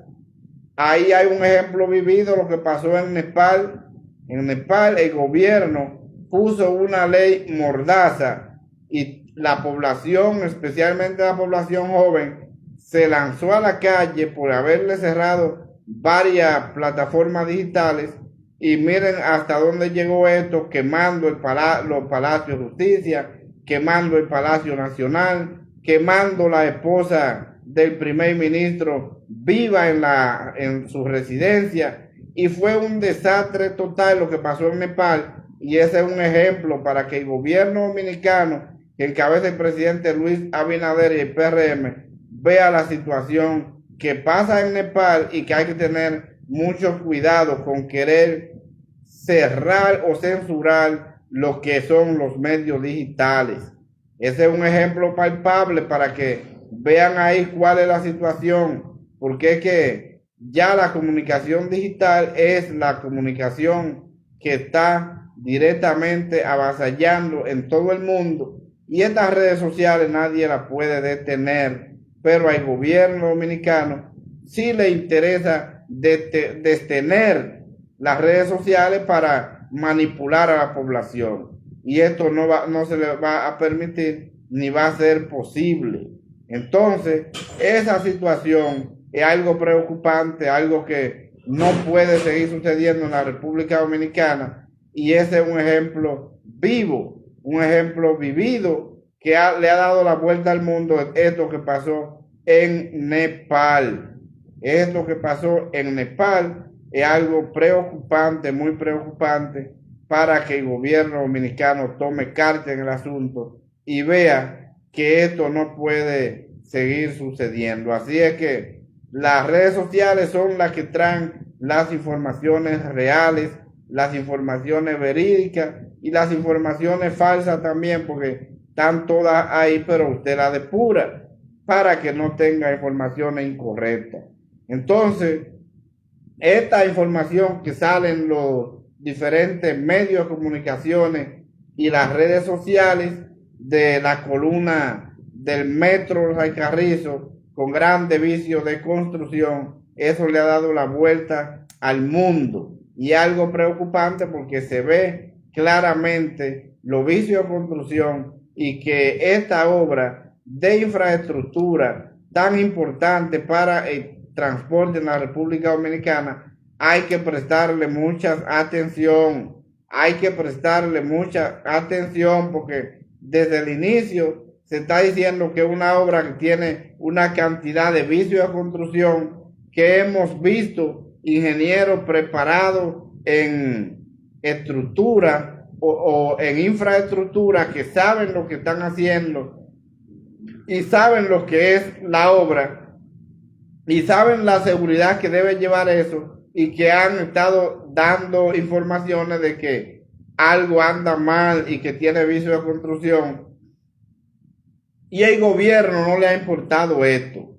ahí hay un ejemplo vivido, lo que pasó en Nepal. En Nepal el gobierno puso una ley mordaza y la población, especialmente la población joven, se lanzó a la calle por haberle cerrado varias plataformas digitales. Y miren hasta dónde llegó esto, quemando los palacios de justicia, quemando el Palacio Nacional, quemando la esposa del primer ministro viva en su residencia. Y fue un desastre total lo que pasó en Nepal, y ese es un ejemplo para que el gobierno dominicano, que encabeza el presidente Luis Abinader y el PRM, vea la situación que pasa en Nepal y que hay que tener mucho cuidado con querer cerrar o censurar lo que son los medios digitales. Ese es un ejemplo palpable para que vean ahí cuál es la situación, porque es que ya la comunicación digital es la comunicación que está directamente avasallando en todo el mundo, y estas redes sociales nadie las puede detener, pero al gobierno dominicano sí le interesa detener las redes sociales para manipular a la población, y esto no se le va a permitir ni va a ser posible. Entonces esa situación es algo preocupante, algo que no puede seguir sucediendo en la República Dominicana, y ese es un ejemplo vivo, un ejemplo vivido que le ha dado la vuelta al mundo. Esto que pasó en Nepal, esto que pasó en Nepal es algo preocupante, muy preocupante, para que el gobierno dominicano tome carta en el asunto y vea que esto no puede seguir sucediendo. Así es que las redes sociales son las que traen las informaciones reales, las informaciones verídicas y las informaciones falsas también, porque están todas ahí, pero usted las depura para que no tenga informaciones incorrectas. Entonces, esta información que sale en los diferentes medios de comunicaciones y las redes sociales de la columna del Metro Los Alcarrizos con grandes vicios de construcción, eso le ha dado la vuelta al mundo, y algo preocupante porque se ve claramente los vicios de construcción, y que esta obra de infraestructura tan importante para el transporte en la República Dominicana hay que prestarle mucha atención, porque desde el inicio se está diciendo que es una obra que tiene una cantidad de vicios de construcción, que hemos visto ingenieros preparados en estructura o en infraestructura que saben lo que están haciendo y saben lo que es la obra y saben la seguridad que debe llevar eso, y que han estado dando informaciones de que algo anda mal y que tiene vicio de construcción, y el gobierno no le ha importado esto.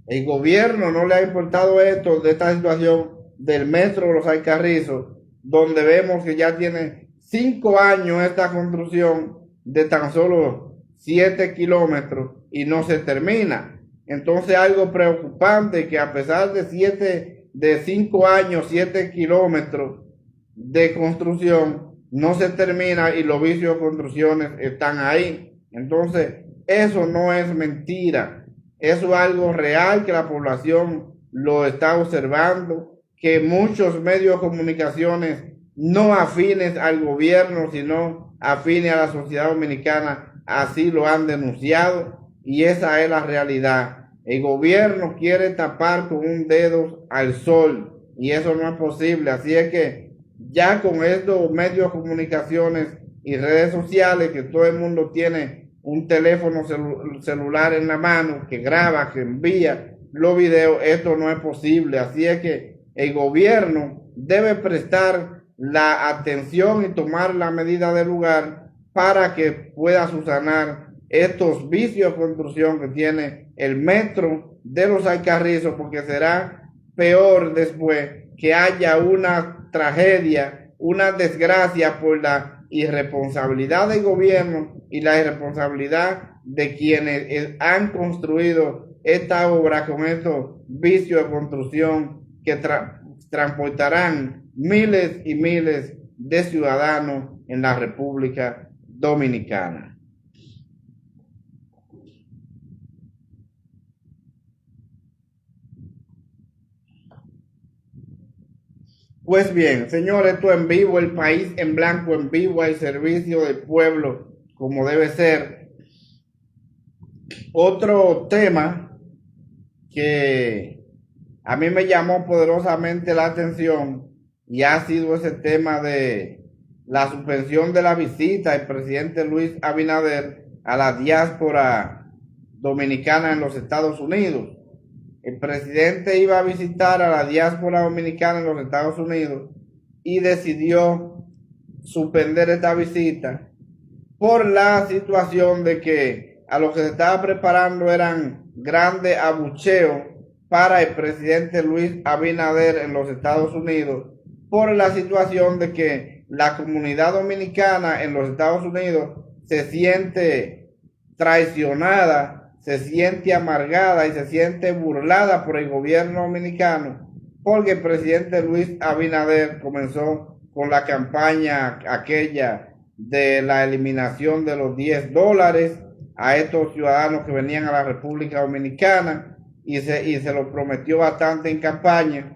El gobierno no le ha importado esto de esta situación del Metro Los Alcarrizos, donde vemos que ya tiene 5 años esta construcción de tan solo 7 kilómetros y no se termina. Entonces algo preocupante, que a pesar de 5 años, 7 kilómetros de construcción, no se termina y los vicios de construcciones están ahí. Entonces eso no es mentira, eso es algo real que la población lo está observando, que muchos medios de comunicaciones no afines al gobierno, sino afines a la sociedad dominicana, así lo han denunciado, y esa es la realidad. El gobierno quiere tapar con un dedo al sol, y eso no es posible. Así es que ya con estos medios de comunicaciones y redes sociales, que todo el mundo tiene un teléfono celular en la mano que graba, que envía los videos. Esto no es posible. Así es que el gobierno debe prestar la atención y tomar la medida del lugar para que pueda subsanar estos vicios de construcción que tiene el metro de los Alcarrizos, porque será peor después que haya una tragedia, una desgracia por la irresponsabilidad del gobierno y la irresponsabilidad de quienes han construido esta obra con estos vicios de construcción que transportarán miles y miles de ciudadanos en la República Dominicana. Pues bien, señores, esto en vivo, el país en blanco, en vivo, al servicio del pueblo, como debe ser. Otro tema que a mí me llamó poderosamente la atención y ha sido ese tema de la suspensión de la visita del presidente Luis Abinader a la diáspora dominicana en los Estados Unidos. El presidente iba a visitar a la diáspora dominicana en los Estados Unidos y decidió suspender esta visita por la situación de que a lo que se estaba preparando eran grandes abucheos para el presidente Luis Abinader en los Estados Unidos, por la situación de que la comunidad dominicana en los Estados Unidos se siente traicionada, se siente amargada y se siente burlada por el gobierno dominicano, porque el presidente Luis Abinader comenzó con la campaña aquella de la eliminación de los $10 a estos ciudadanos que venían a la República Dominicana y se lo prometió bastante en campaña.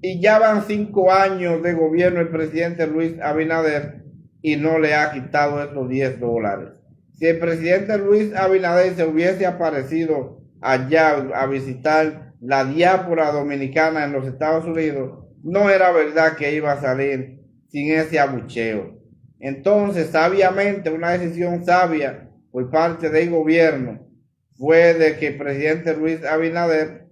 Y ya van 5 años de gobierno el presidente Luis Abinader y no le ha quitado estos $10. Si el presidente Luis Abinader se hubiese aparecido allá a visitar la diáspora dominicana en los Estados Unidos, no era verdad que iba a salir sin ese abucheo. Entonces, sabiamente, una decisión sabia por parte del gobierno fue de que el presidente Luis Abinader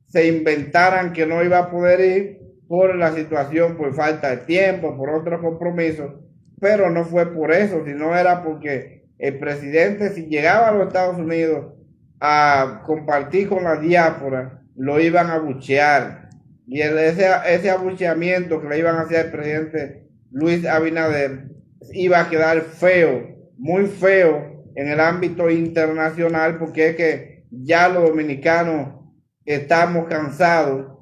se inventaran que no iba a poder ir por la situación, por falta de tiempo, por otros compromisos, pero no fue por eso, sino era porque el presidente, si llegaba a los Estados Unidos a compartir con la diáspora, lo iban a abuchear. Y ese abucheamiento que le iban a hacer al presidente Luis Abinader iba a quedar feo, muy feo en el ámbito internacional, porque es que ya los dominicanos estamos cansados,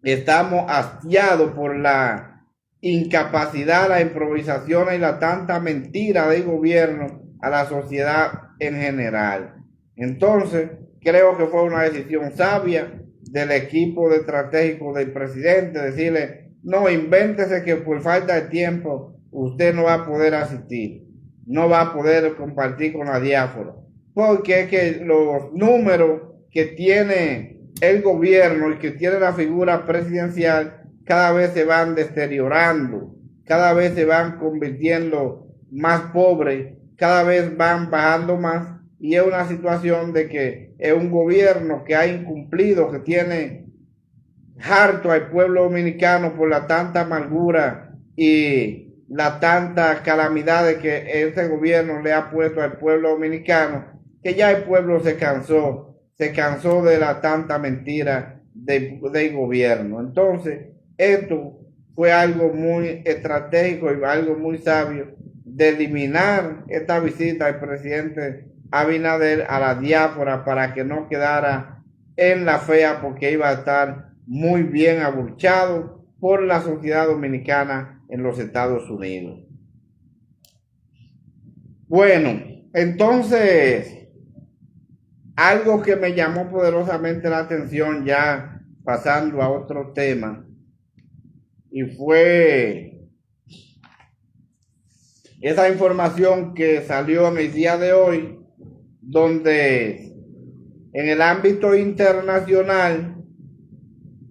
estamos hastiados por la incapacidad, la improvisación y la tanta mentira del gobierno a la sociedad en general. Entonces, creo que fue una decisión sabia del equipo de estratégico del presidente, decirle, no, invéntese que por falta de tiempo usted no va a poder asistir, no va a poder compartir con la diáspora, porque es que los números que tiene el gobierno y que tiene la figura presidencial cada vez se van deteriorando, cada vez se van convirtiendo más pobres, cada vez van bajando más, y es una situación de que es un gobierno que ha incumplido, que tiene harto al pueblo dominicano por la tanta amargura y la tanta calamidad que este gobierno le ha puesto al pueblo dominicano, que ya el pueblo se cansó de la tanta mentira del gobierno. Entonces, esto fue algo muy estratégico y algo muy sabio de eliminar esta visita del presidente Abinader a la diáspora para que no quedara en la fea, porque iba a estar muy bien abuchado por la sociedad dominicana en los Estados Unidos. Bueno, entonces, algo que me llamó poderosamente la atención, ya pasando a otro tema, y fue esa información que salió en el día de hoy, donde en el ámbito internacional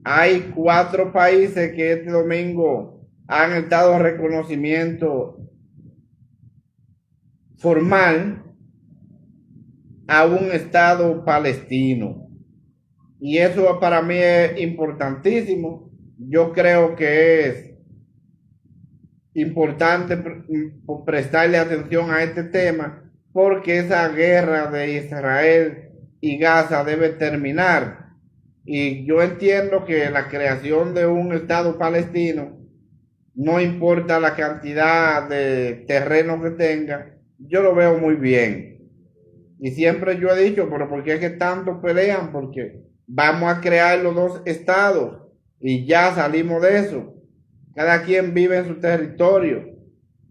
hay 4 países que este domingo han estado reconocimiento formal a un Estado palestino. Y eso para mí es importantísimo. Yo creo que es importante prestarle atención a este tema porque esa guerra de Israel y Gaza debe terminar. Y yo entiendo que la creación de un Estado palestino, no importa la cantidad de terreno que tenga, yo lo veo muy bien. Y siempre yo he dicho, pero ¿por qué es que tanto pelean? Porque vamos a crear los dos estados y ya salimos de eso. Cada quien vive en su territorio.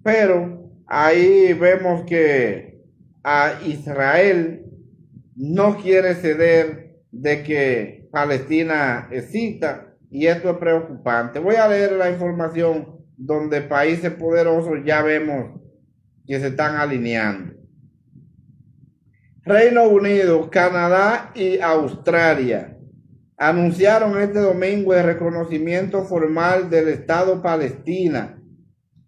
Pero ahí vemos que a Israel no quiere ceder de que Palestina exista y esto es preocupante. Voy a leer la información donde países poderosos ya vemos que se están alineando. Reino Unido, Canadá y Australia anunciaron este domingo el reconocimiento formal del Estado Palestina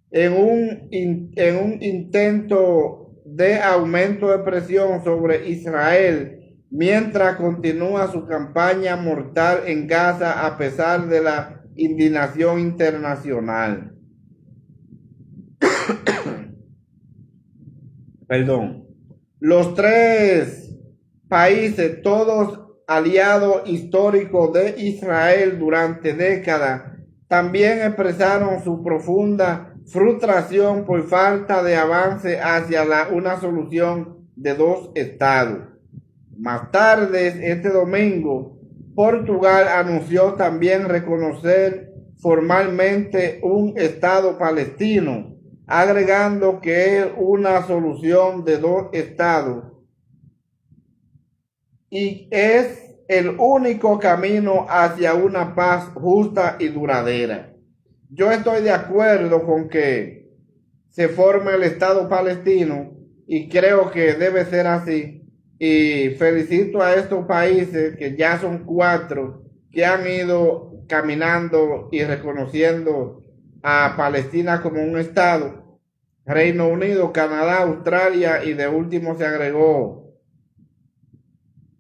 en un intento de aumento de presión sobre Israel mientras continúa su campaña mortal en Gaza a pesar de la indignación internacional. Perdón. Los tres países, todos aliados históricos de Israel durante décadas, también expresaron su profunda frustración por falta de avance hacia una solución de dos estados. Más tarde, este domingo, Portugal anunció también reconocer formalmente un Estado palestino, agregando que es una solución de dos estados y es el único camino hacia una paz justa y duradera. Yo estoy de acuerdo con que se forme el Estado palestino y creo que debe ser así. Y felicito a estos países, que ya son 4, que han ido caminando y reconociendo a Palestina como un Estado. Reino Unido, Canadá, Australia y de último se agregó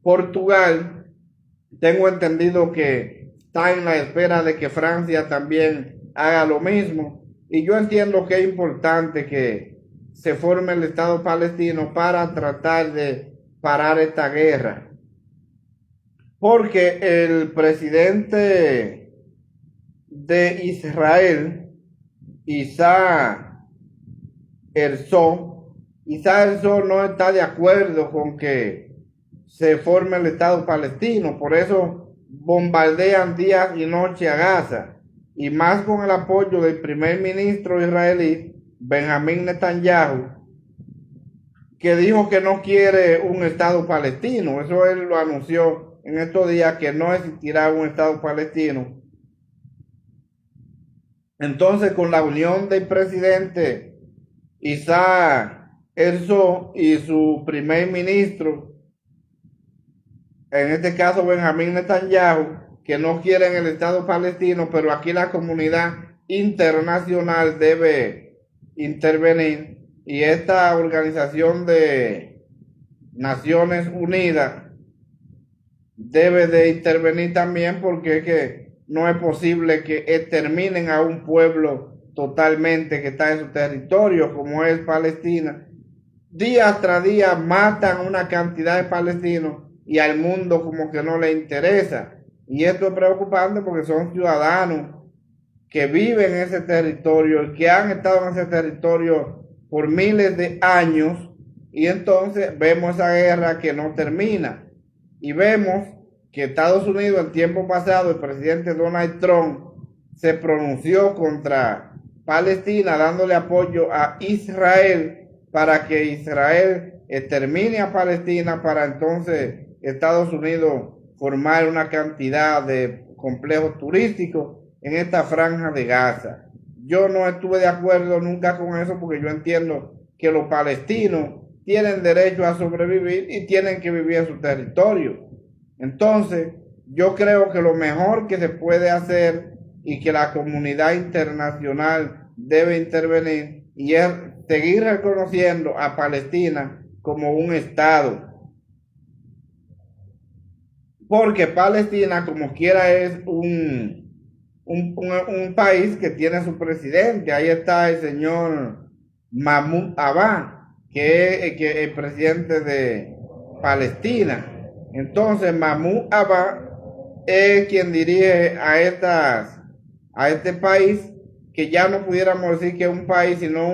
Portugal. Tengo entendido que está en la espera de que Francia también haga lo mismo. Y yo entiendo que es importante que se forme el Estado palestino para tratar de parar esta guerra. Porque el presidente de Israel, Isaac Herzog no está de acuerdo con que se forme el Estado palestino. Por eso bombardean días y noches a Gaza. Y más con el apoyo del primer ministro israelí, Benjamín Netanyahu, que dijo que no quiere un Estado palestino. Eso él lo anunció en estos días, que no existirá un Estado palestino. Entonces, con la unión del presidente Isaac Herzog y su primer ministro, en este caso Benjamín Netanyahu, que no quieren el Estado palestino, pero aquí la comunidad internacional debe intervenir. Y esta organización de Naciones Unidas debe de intervenir también, porque es que no es posible que exterminen a un pueblo totalmente que está en su territorio, como es Palestina. Día tras día matan una cantidad de palestinos y al mundo como que no le interesa. Y esto es preocupante porque son ciudadanos que viven en ese territorio y que han estado en ese territorio por miles de años, y entonces vemos esa guerra que no termina. Y vemos que Estados Unidos, en tiempo pasado, el presidente Donald Trump se pronunció contra Palestina, dándole apoyo a Israel para que Israel extermine a Palestina, para entonces Estados Unidos formar una cantidad de complejos turísticos en esta franja de Gaza. Yo no estuve de acuerdo nunca con eso, porque yo entiendo que los palestinos tienen derecho a sobrevivir y tienen que vivir en su territorio. Entonces, yo creo que lo mejor que se puede hacer y que la comunidad internacional debe intervenir y es seguir reconociendo a Palestina como un Estado. porque Palestina, como quiera, es un país que tiene su presidente. Ahí está el señor Mahmoud Abbas, que es el presidente de Palestina. Entonces, Mahmoud Abbas es quien dirige a este país, que ya no pudiéramos decir que es un país, sino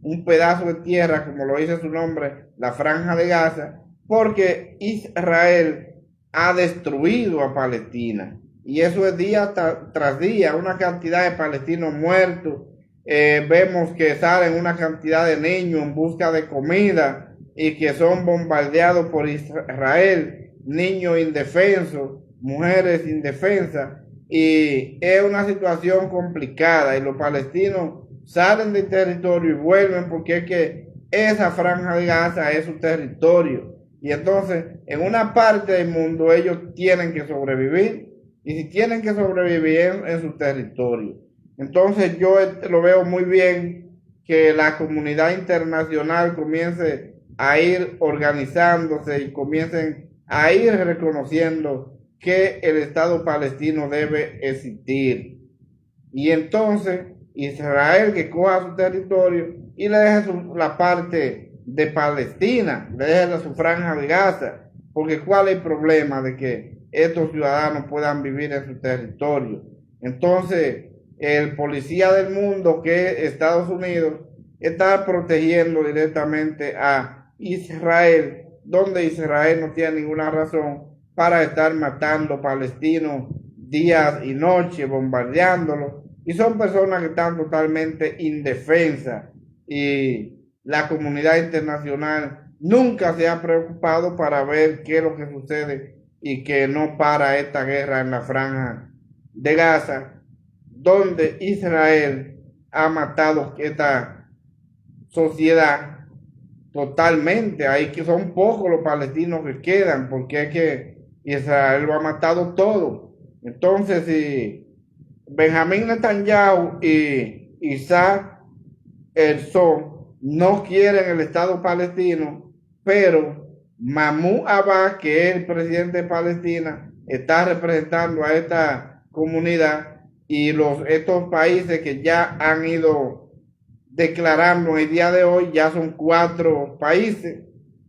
un pedazo de tierra, como lo dice su nombre, la Franja de Gaza, porque Israel ha destruido a Palestina. Y eso es día tras día, una cantidad de palestinos muertos. Vemos que salen una cantidad de niños en busca de comida y que son bombardeados por Israel, niños indefensos, mujeres indefensas, y es una situación complicada, y los palestinos salen del territorio y vuelven porque es que esa franja de Gaza es su territorio, y entonces en una parte del mundo ellos tienen que sobrevivir, y si tienen que sobrevivir en su territorio, entonces yo lo veo muy bien que la comunidad internacional comience a ir organizándose y comiencen a ir reconociendo que el Estado palestino debe existir. Y entonces Israel que coja su territorio y le deje la parte de Palestina, le deje su franja de Gaza, porque ¿cuál es el problema de que estos ciudadanos puedan vivir en su territorio? Entonces, el policía del mundo, que es Estados Unidos, está protegiendo directamente a Israel, donde Israel no tiene ninguna razón para estar matando palestinos días y noches, bombardeándolos, y son personas que están totalmente indefensas, y la comunidad internacional nunca se ha preocupado para ver qué es lo que sucede y que no para esta guerra en la franja de Gaza, donde Israel ha matado esta sociedad totalmente. Ahí que son pocos los palestinos que quedan, porque es que Israel lo ha matado todo. Entonces, si Benjamín Netanyahu y Isaac Herzog no quieren el Estado palestino, pero Mahmoud Abbas, que es el presidente de Palestina, está representando a esta comunidad, y estos países que ya han ido declarando el día de hoy, ya son 4 países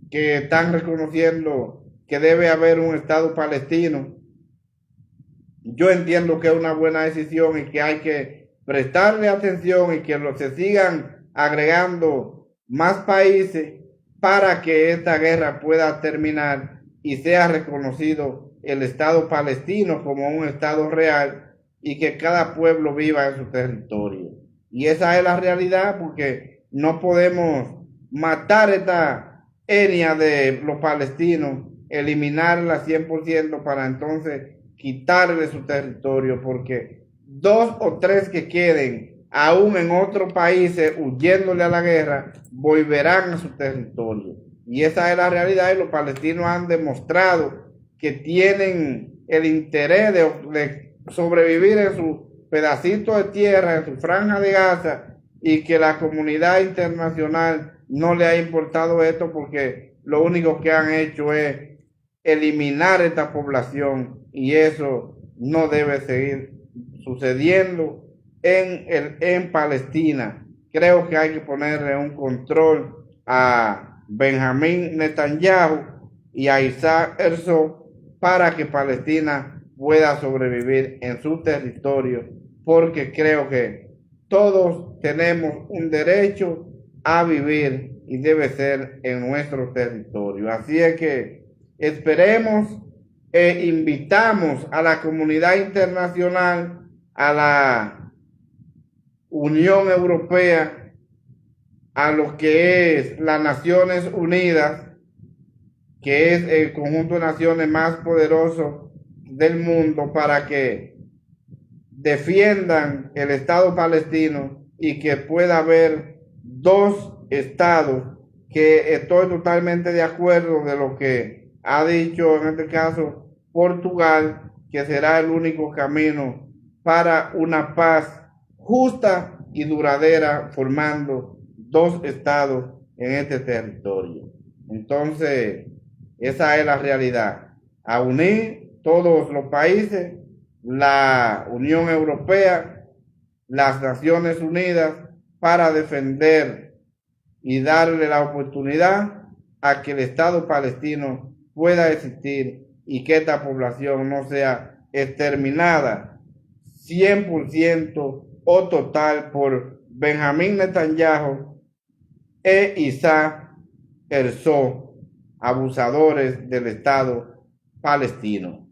que están reconociendo que debe haber un Estado palestino. Yo entiendo que es una buena decisión y que hay que prestarle atención, y que se sigan agregando más países para que esta guerra pueda terminar y sea reconocido el Estado palestino como un Estado real, y que cada pueblo viva en su territorio. Y esa es la realidad, porque no podemos matar esta etnia de los palestinos, eliminarla 100% para entonces quitarle su territorio, porque 2 o 3 que queden aún en otros países huyéndole a la guerra volverán a su territorio. Y esa es la realidad, y los palestinos han demostrado que tienen el interés de sobrevivir en su pedacito de tierra, en su franja de Gaza, y que la comunidad internacional no le ha importado esto, porque lo único que han hecho es eliminar esta población, y eso no debe seguir sucediendo en Palestina. Creo que hay que ponerle un control a Benjamín Netanyahu y a Isaac Herzog para que Palestina pueda sobrevivir en su territorio, porque creo que todos tenemos un derecho a vivir y debe ser en nuestro territorio. Así es que esperemos e invitamos a la comunidad internacional, a la Unión Europea, a lo que es las Naciones Unidas, que es el conjunto de naciones más poderoso del mundo, para que defiendan el Estado palestino y que pueda haber 2 estados, que estoy totalmente de acuerdo de lo que ha dicho en este caso Portugal, que será el único camino para una paz justa y duradera, formando 2 estados en este territorio. Entonces, esa es la realidad. A unir todos los países, la Unión Europea, las Naciones Unidas, para defender y darle la oportunidad a que el Estado palestino pueda existir y que esta población no sea exterminada 100% o total por Benjamín Netanyahu e Isaac Herzog, abusadores del Estado palestino.